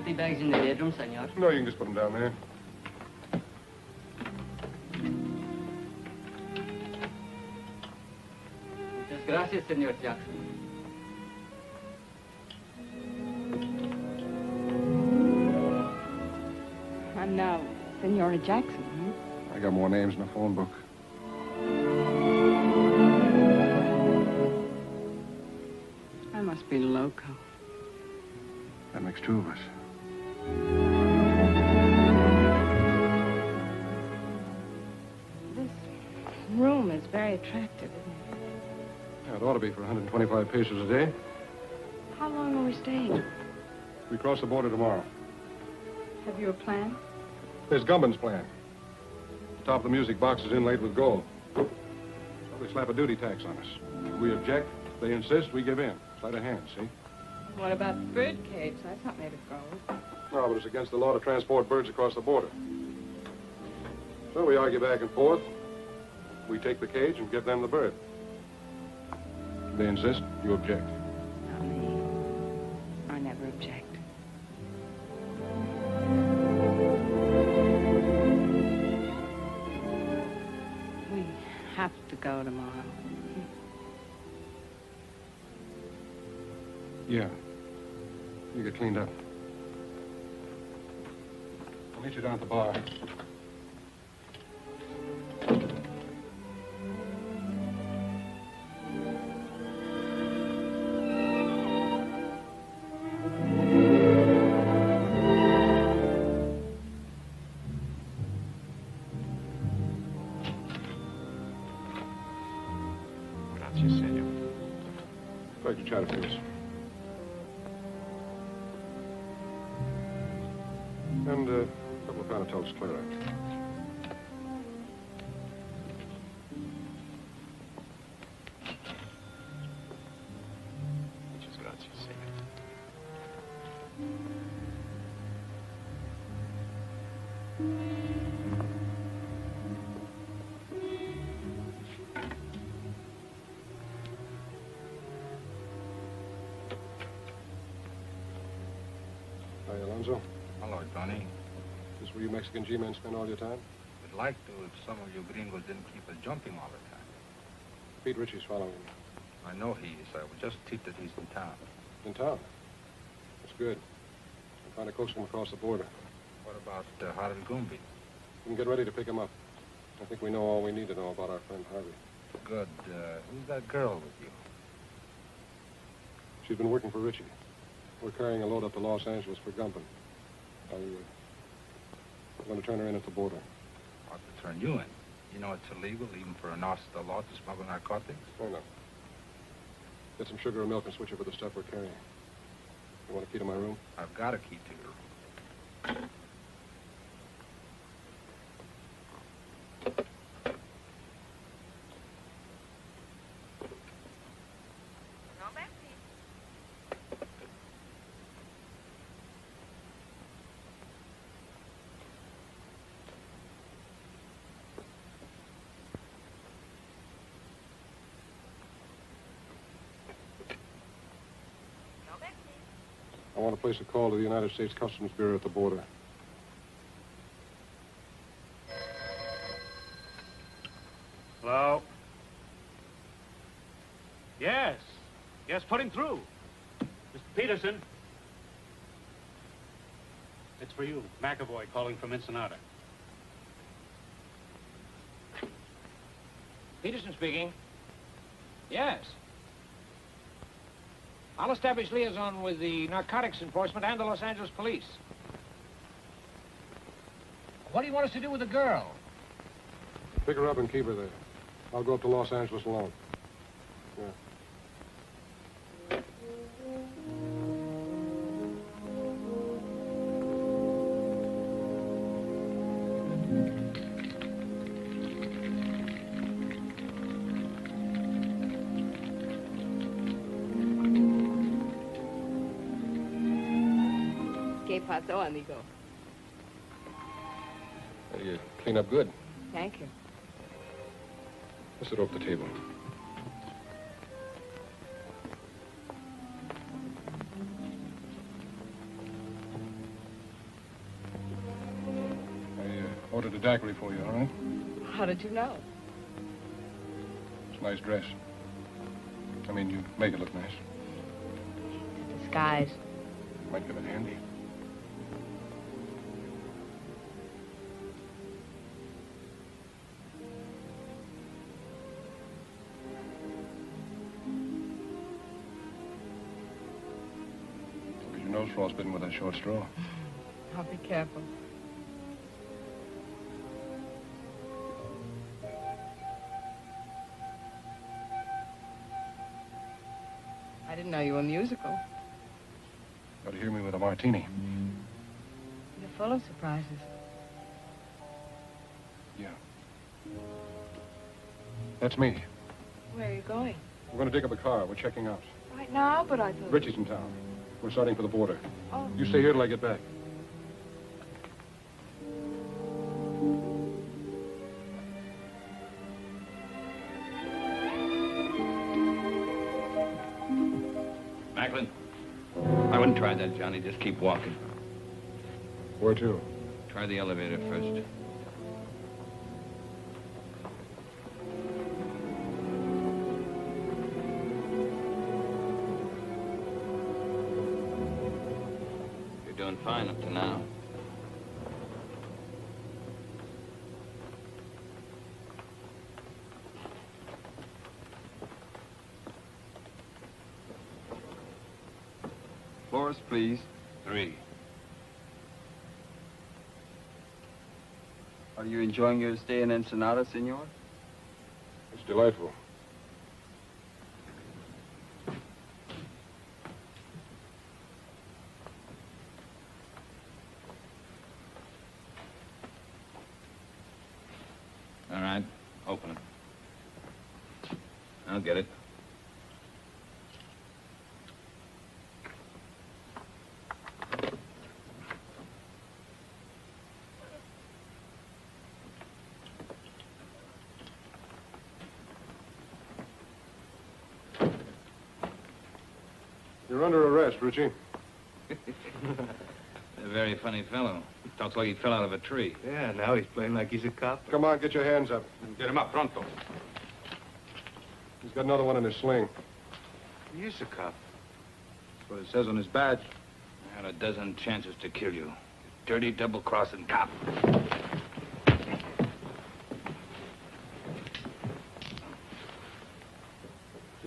Speaker 14: The bags in the bedroom, senor.
Speaker 8: No, you can just put them down there.
Speaker 14: Muchas gracias, senor Jackson.
Speaker 2: I'm now Senora Jackson,
Speaker 8: I got more names in the phone book.
Speaker 2: I must be loco.
Speaker 8: That makes two of us.
Speaker 2: This room is very attractive, isn't it?
Speaker 8: Yeah, it ought to be for 125 pesos a day.
Speaker 2: How long are we staying?
Speaker 8: We cross the border tomorrow.
Speaker 2: Have you a plan?
Speaker 8: There's Gumban's plan. Top of the music box is inlaid with gold. Well, they slap a duty tax on us. We object, they insist, we give in. Sleight of hand, see?
Speaker 2: What about the bird cage? That's not made of gold.
Speaker 8: No, but it's against the law to transport birds across the border. So we argue back and forth. We take the cage and give them the bird. They insist, you object.
Speaker 2: Not me. I never object. We have to go tomorrow.
Speaker 8: Yeah. You get cleaned up. I'll meet you down at the bar. Inspector Chatterfield. And a couple of Panatel's Clara.
Speaker 1: Muchas gracias, señor.
Speaker 8: Hi, Alonzo.
Speaker 3: Hello, Johnny.
Speaker 8: This is where you Mexican G-men spend all your time?
Speaker 3: I'd like to if some of you gringos didn't keep us jumping all the time.
Speaker 8: Pete Ritchie's following me.
Speaker 3: I know he is. I was just tipped that he's in town.
Speaker 8: In town? That's good. I'm trying to coax him across the border.
Speaker 3: What about Harvey Goomby?
Speaker 8: We can get ready to pick him up. I think we know all we need to know about our friend Harvey.
Speaker 3: Good. Who's that girl with you?
Speaker 8: She's been working for Ritchie. We're carrying a load up to Los Angeles for Gumpin. I'm going to turn her in at the border.
Speaker 3: Ought to turn you in. You know it's illegal, even for an officer of the law, to smuggle narcotics?
Speaker 8: Oh, no. Get some sugar or milk and switch over the stuff we're carrying. You want a key to my room?
Speaker 3: I've got a key to your room.
Speaker 8: I want to place a call to the United States Customs Bureau at the border.
Speaker 6: Hello? Yes. Yes, put him through. Mr. Peterson. It's for you. McAvoy calling from Ensenada.
Speaker 15: Peterson speaking. Yes. I'll establish liaison with the narcotics enforcement and the Los Angeles police. What do you want us to do with the girl?
Speaker 8: Pick her up and keep her there. I'll go up to Los Angeles alone. Yeah.
Speaker 2: ¿Qué pasó, amigo?
Speaker 8: You clean up good.
Speaker 2: Thank you.
Speaker 8: Let's sit off the table. I ordered a daiquiri for you, all right?
Speaker 2: How did you know?
Speaker 8: It's a nice dress. I mean, you make it look nice.
Speaker 2: Disguise.
Speaker 8: Might come in handy. Your nose frostbitten with that short straw.
Speaker 2: I'll be careful. I didn't know you were musical.
Speaker 8: Got to hear me with a martini.
Speaker 2: You're full of surprises.
Speaker 8: Yeah. That's me.
Speaker 2: Where are you going?
Speaker 8: We're going to dig up a car. We're checking out.
Speaker 2: Right now, but I thought...
Speaker 8: Ritchie's in town. We're starting for the border.
Speaker 2: Oh.
Speaker 8: You stay here till I get back.
Speaker 1: Macklin, I wouldn't try that, Johnny. Just keep walking.
Speaker 8: Where to?
Speaker 1: Try the elevator first. You're doing fine up to now.
Speaker 16: Floors, please.
Speaker 1: 3.
Speaker 16: Are you enjoying your stay in Ensenada, senor?
Speaker 8: It's delightful.
Speaker 3: All right, open it. I'll get it.
Speaker 8: You're under arrest, Richie.
Speaker 3: A very funny fellow. Talks like he fell out of a tree.
Speaker 17: Yeah, now he's playing like he's a cop.
Speaker 8: Come on, get your hands up.
Speaker 17: Get him up, pronto.
Speaker 8: He's got another one in his sling.
Speaker 17: He is a cop. That's what it says on his badge.
Speaker 3: I had a dozen chances to kill you. You dirty, double-crossing cop.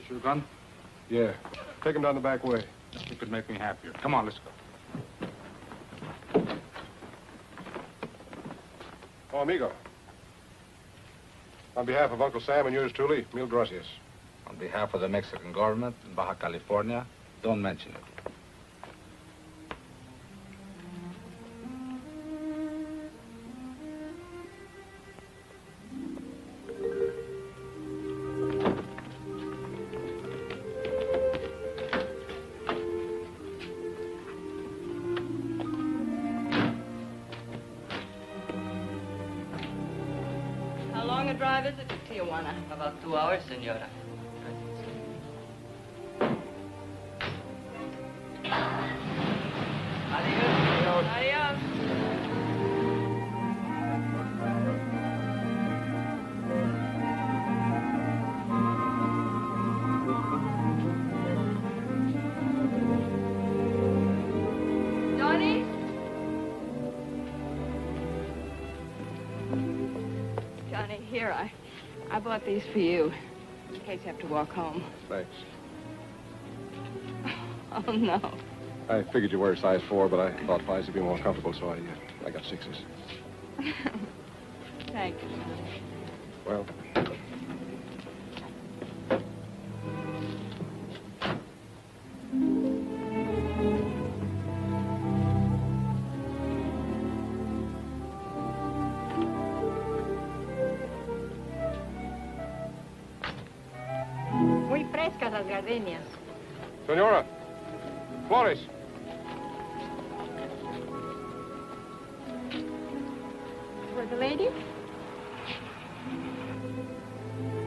Speaker 17: Is your gun?
Speaker 8: Yeah. Take him down the back way.
Speaker 17: You could make me happier. Come on, let's go.
Speaker 8: Oh, amigo. On behalf of Uncle Sam and yours truly, mil gracias.
Speaker 17: On behalf of the Mexican government in Baja California, don't mention it.
Speaker 2: How long a drive is it to Tijuana?
Speaker 18: About 2 hours, senora. Adios.
Speaker 2: Adios. Johnny? Johnny, here, I bought these for you, in case you have to walk home.
Speaker 8: Thanks.
Speaker 2: Oh, no.
Speaker 8: I figured you wear a size 4, but I thought 5s would be more comfortable, so I got 6s.
Speaker 2: Thank you.
Speaker 8: Well,
Speaker 5: Muy frescas las gardenias.
Speaker 8: Senora, Flores.
Speaker 5: For the lady?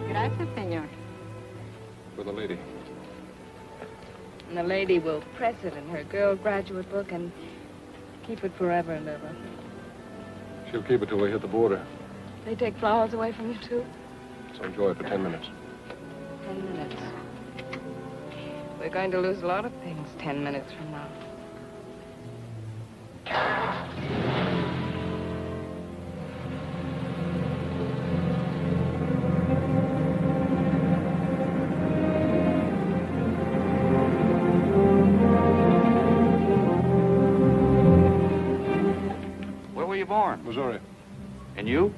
Speaker 5: Gracias, señor.
Speaker 8: For the lady.
Speaker 2: And the lady will press it in her girl graduate book and keep it forever and ever.
Speaker 8: She'll keep it till we hit the border.
Speaker 2: They take flowers away from you, too?
Speaker 8: So enjoy it for 10 minutes.
Speaker 2: 10 minutes. We're going to lose a lot of things 10 minutes from now.
Speaker 17: Where were you born?
Speaker 8: Missouri.
Speaker 17: And you?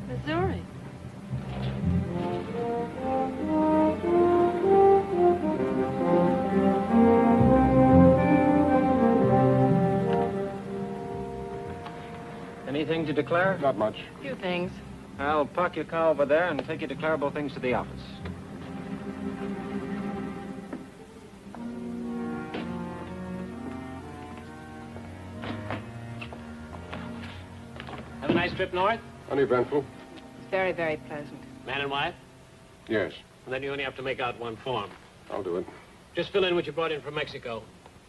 Speaker 2: Missouri.
Speaker 15: Anything to declare?
Speaker 8: Not much.
Speaker 2: A few things.
Speaker 15: I'll park your car over there and take your declarable things to the office.
Speaker 6: Have a nice trip north?
Speaker 8: Uneventful?
Speaker 2: It's very, very pleasant.
Speaker 6: Man and wife?
Speaker 8: Yes.
Speaker 6: And then you only have to make out one form.
Speaker 8: I'll do it.
Speaker 6: Just fill in what you brought in from Mexico.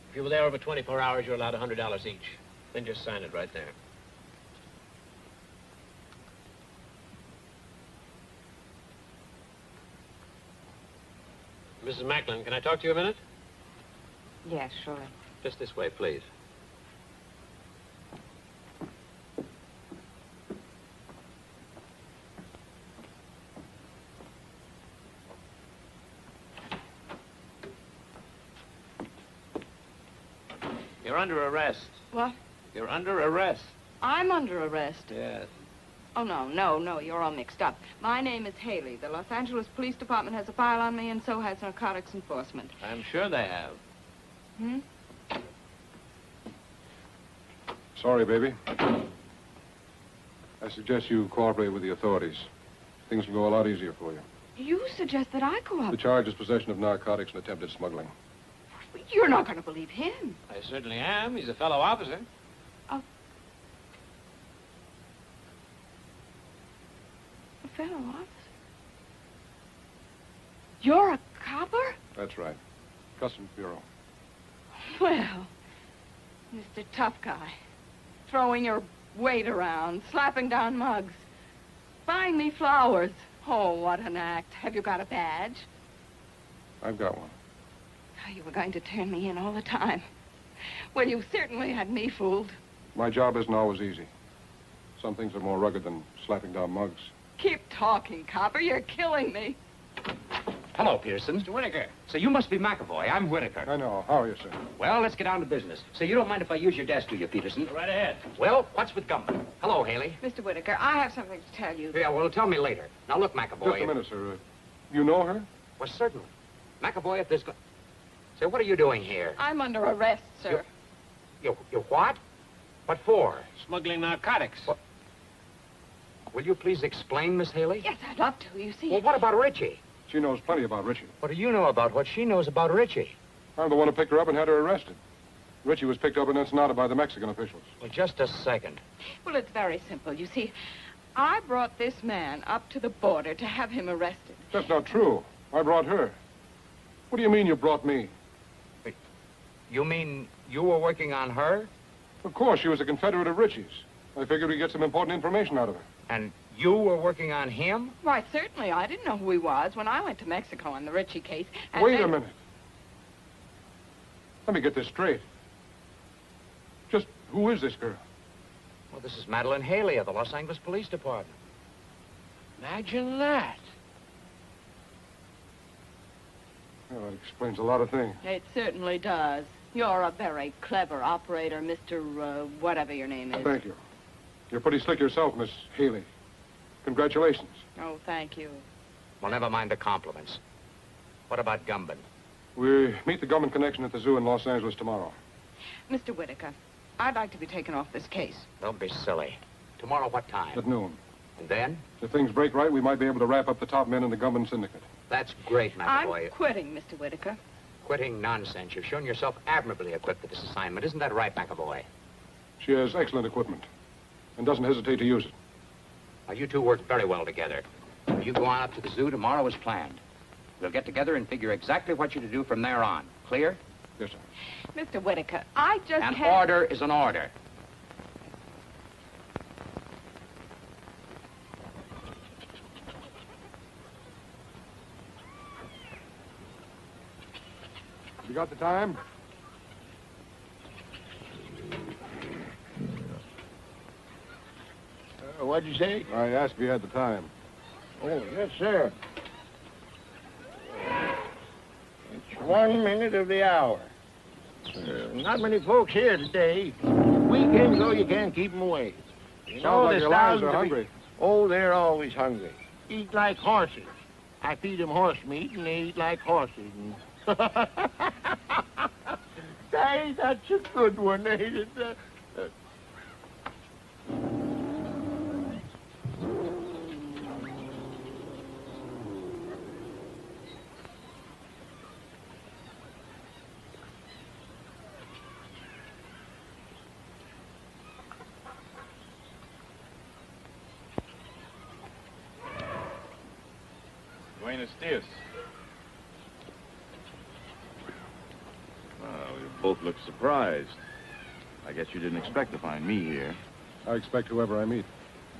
Speaker 6: If you were there over 24 hours, you're allowed $100 each. Then just sign it right there. Mrs. Macklin, can I talk to you a minute?
Speaker 2: Yes, surely.
Speaker 6: Just this way, please. You're under arrest.
Speaker 2: What?
Speaker 6: You're under arrest.
Speaker 2: I'm under arrest.
Speaker 6: Yes.
Speaker 2: Oh, no, you're all mixed up. My name is Haley. The Los Angeles Police Department has a file on me, and so has narcotics enforcement.
Speaker 6: I'm sure they have.
Speaker 2: Hmm?
Speaker 8: Sorry, baby. I suggest you cooperate with the authorities. things will go a lot easier for you.
Speaker 2: You suggest that I
Speaker 8: The
Speaker 2: cooperate.
Speaker 8: charge is possession of narcotics and attempted smuggling.
Speaker 2: You're not going to believe him.
Speaker 15: I certainly am. He's a fellow officer.
Speaker 2: A fellow officer? You're a copper?
Speaker 8: That's right. Customs Bureau.
Speaker 2: Well, Mr. Tough Guy, throwing your weight around, slapping down mugs, buying me flowers. Oh, what an act. Have you got a badge?
Speaker 8: I've got one.
Speaker 2: Oh, you were going to turn me in all the time. Well, you certainly had me fooled.
Speaker 8: My job isn't always easy. Some things are more rugged than slapping down mugs.
Speaker 2: Keep talking, copper. You're killing me.
Speaker 1: Hello, Pearson. Mr. Whitaker. So you must be McAvoy. I'm Whitaker.
Speaker 8: I know. How are you, sir?
Speaker 1: Well, let's get down to business. So you don't mind if I use your desk, do you, Peterson?
Speaker 15: Go right ahead.
Speaker 1: Well, what's with Gumbo? Hello, Haley.
Speaker 2: Mr. Whitaker, I have something to tell you.
Speaker 1: Yeah, well, tell me later. Now, look, McAvoy.
Speaker 8: Just a minute, sir. You know her?
Speaker 1: Well, certainly. McAvoy, if there's... Say, what are you doing here?
Speaker 2: I'm under arrest, sir.
Speaker 1: You what? What for?
Speaker 15: Smuggling narcotics.
Speaker 1: What? Will you please explain, Miss Haley?
Speaker 2: Yes, I'd love to, you see.
Speaker 1: Well, what about Richie?
Speaker 8: She knows plenty about Richie.
Speaker 1: What do you know about what she knows about Richie?
Speaker 8: I'm the one who picked her up and had her arrested. Richie was picked up in Ensenada by the Mexican officials.
Speaker 1: Well, just a second.
Speaker 2: Well, it's very simple. You see, I brought this man up to the border to have him arrested.
Speaker 8: That's not true. I brought her. What do you mean you brought me?
Speaker 1: Wait, you mean you were working on her?
Speaker 8: Of course, she was a Confederate of Richie's. I figured we'd get some important information out of her.
Speaker 1: And you were working on him?
Speaker 2: Why, certainly. I didn't know who he was when I went to Mexico on the Richie case. And
Speaker 8: Wait a minute. Let me get this straight. Just who is this girl?
Speaker 1: Well, this is Madeline Haley of the Los Angeles Police Department.
Speaker 15: Imagine that.
Speaker 8: Well, that explains a lot of things.
Speaker 2: It certainly does. You're a very clever operator, Mr. Whatever your name is.
Speaker 8: Thank you. You're pretty slick yourself, Miss Haley. Congratulations.
Speaker 2: Oh, thank you.
Speaker 1: Well, never mind the compliments. What about Gumbin?
Speaker 8: We meet the Gumman connection at the zoo in Los Angeles tomorrow.
Speaker 2: Mr. Whitaker, I'd like to be taken off this case.
Speaker 1: Don't be silly. Tomorrow what time?
Speaker 8: At noon.
Speaker 1: And then?
Speaker 8: If things break right, we might be able to wrap up the top men in the Gumman syndicate.
Speaker 1: That's great, McAvoy.
Speaker 2: I'm quitting, Mr. Whitaker.
Speaker 1: Quitting nonsense. You've shown yourself admirably equipped for this assignment. Isn't that right, McAvoy?
Speaker 8: She has excellent equipment and doesn't hesitate to use it.
Speaker 1: Now, you two work very well together. You go on up to the zoo tomorrow as planned. We'll get together and figure exactly what you're to do from there on. Clear?
Speaker 8: Yes, sir.
Speaker 2: Mr. Whitaker, I just
Speaker 1: An
Speaker 2: had...
Speaker 1: order is an order.
Speaker 8: You got the time?
Speaker 6: What'd you say?
Speaker 8: I asked if you had the time.
Speaker 6: Oh, yes, sir. It's 1 minute of the hour. Not many folks here today. Weekends, though, you can't keep them away. You
Speaker 8: Sounds like
Speaker 6: there's
Speaker 8: your lions
Speaker 6: thousands
Speaker 8: are
Speaker 6: of
Speaker 8: hungry.
Speaker 6: Oh, they're always hungry. Eat like horses. I feed them horse meat, and they eat like horses. And... Hey, that's a good one, ain't it?
Speaker 4: Buenos dias. Well, you both look surprised. I guess you didn't expect to find me here.
Speaker 8: I expect whoever I meet.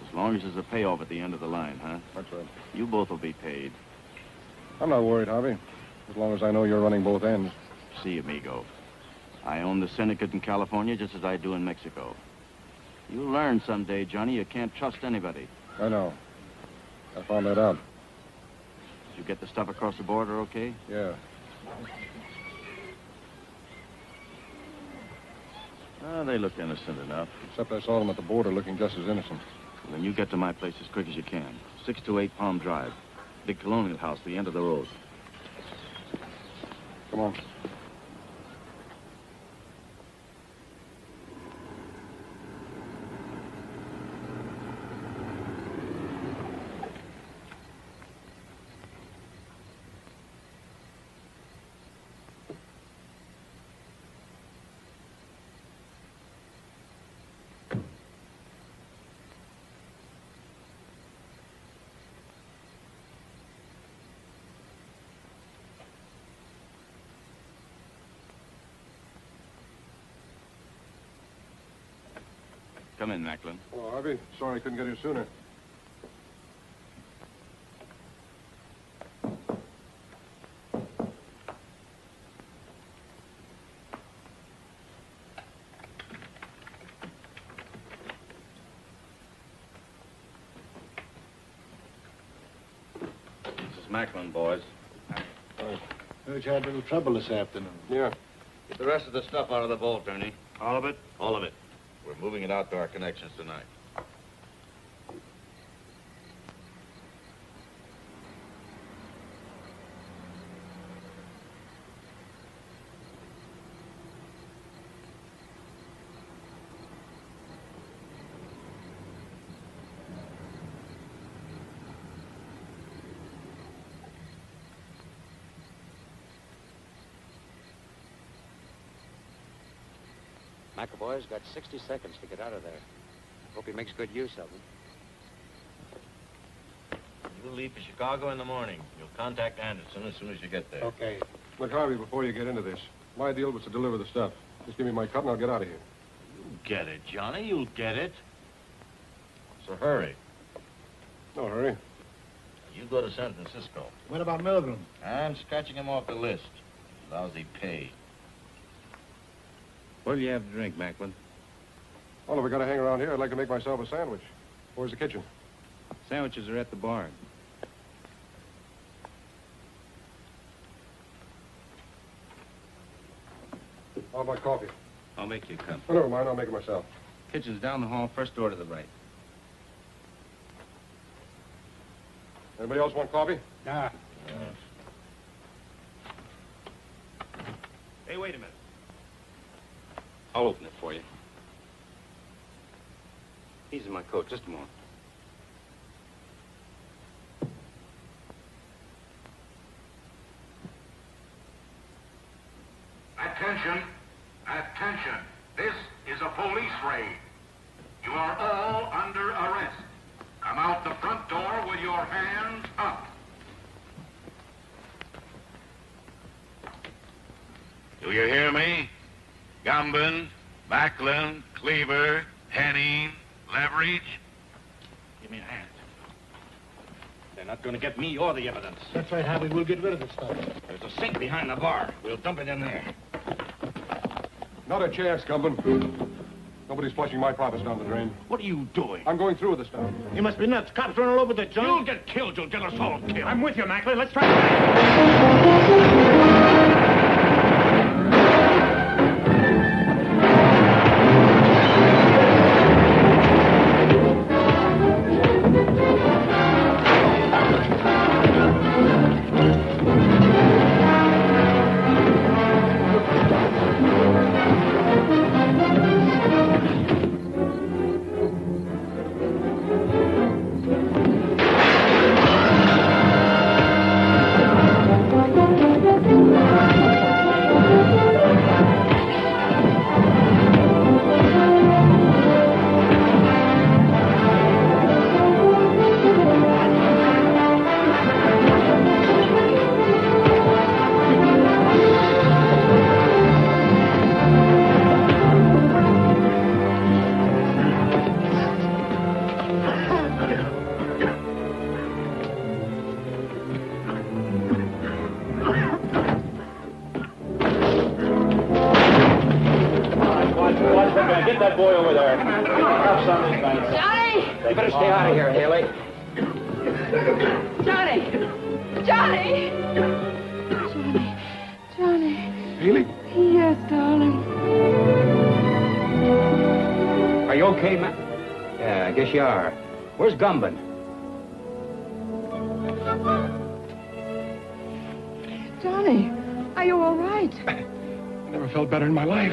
Speaker 4: As long as there's a payoff at the end of the line, huh?
Speaker 8: That's right.
Speaker 4: You both will be paid.
Speaker 8: I'm not worried, Javi. As long as I know you're running both ends.
Speaker 4: See, amigo. I own the syndicate in California just as I do in Mexico. You'll learn someday, Johnny, you can't trust anybody.
Speaker 8: I know. I found that out.
Speaker 4: Did you get the stuff across the border okay?
Speaker 8: Yeah.
Speaker 4: They looked innocent enough.
Speaker 8: Except I saw them at the border looking just as innocent.
Speaker 4: Then you get to my place as quick as you can. 628 Palm Drive. Big colonial house, the end of the road.
Speaker 8: Come on.
Speaker 4: Come in, Macklin.
Speaker 8: Oh, Harvey. Sorry I couldn't get here sooner.
Speaker 4: This is Macklin, boys.
Speaker 6: Heard you had a little trouble this afternoon.
Speaker 8: Yeah.
Speaker 4: Get the rest of the stuff out of the vault, Ernie.
Speaker 3: All of it?
Speaker 4: All of it. We're moving it out to our connections tonight.
Speaker 1: McAvoy's got 60 seconds to get out of there. Hope he makes good use of them.
Speaker 4: You'll leave for Chicago in the morning. You'll contact Anderson as soon as you get there.
Speaker 8: Okay. Look, Harvey, before you get into this, my deal was to deliver the stuff. Just give me my cut and I'll get out of here.
Speaker 4: You'll get it, Johnny. You'll get it. So hurry.
Speaker 8: No hurry.
Speaker 4: You go to San Francisco.
Speaker 6: What about Milgram?
Speaker 4: I'm scratching him off the list. Lousy pay.
Speaker 3: What'll you have to drink, Macklin?
Speaker 8: Well, if we got to hang around here, I'd like to make myself a sandwich. Where's the kitchen?
Speaker 3: Sandwiches are at the barn.
Speaker 8: How about coffee?
Speaker 3: I'll make you a cup.
Speaker 8: Oh, never mind. I'll make it myself.
Speaker 3: Kitchen's down the hall, first door to the right.
Speaker 8: Anybody else want coffee?
Speaker 6: Nah.
Speaker 3: Hey, wait a minute.
Speaker 17: I'll open it for you. He's in my coat. Just a moment.
Speaker 19: Attention. Attention. This is a police raid. You are all under arrest. Come out the front door with your hands up.
Speaker 11: Do you hear me? Gumbin, Macklin, Cleaver, Henning, Leverage.
Speaker 4: Give me a hand. They're not going to get me or the evidence.
Speaker 6: That's right, Harvey. We'll get rid of the stuff.
Speaker 4: There's a sink behind the bar. We'll dump it in there.
Speaker 8: Not a chance, Gumbin. Nobody's flushing my profits down the drain.
Speaker 4: What are you doing?
Speaker 8: I'm going through with the stuff.
Speaker 6: You must be nuts. Cops running all over the joint.
Speaker 4: You'll get killed. You'll get us all killed.
Speaker 6: I'm with you, Macklin. Let's try.
Speaker 10: Get that boy over there. Cuffs on these guys.
Speaker 2: Johnny!
Speaker 10: They better stay out of here, Haley.
Speaker 2: Johnny! Johnny! Johnny!
Speaker 8: Haley?
Speaker 2: Yes, darling.
Speaker 10: Are you okay, man? Yeah, I guess you are. Where's Gumbin?
Speaker 2: Johnny, are you all right?
Speaker 8: I never felt better in my life.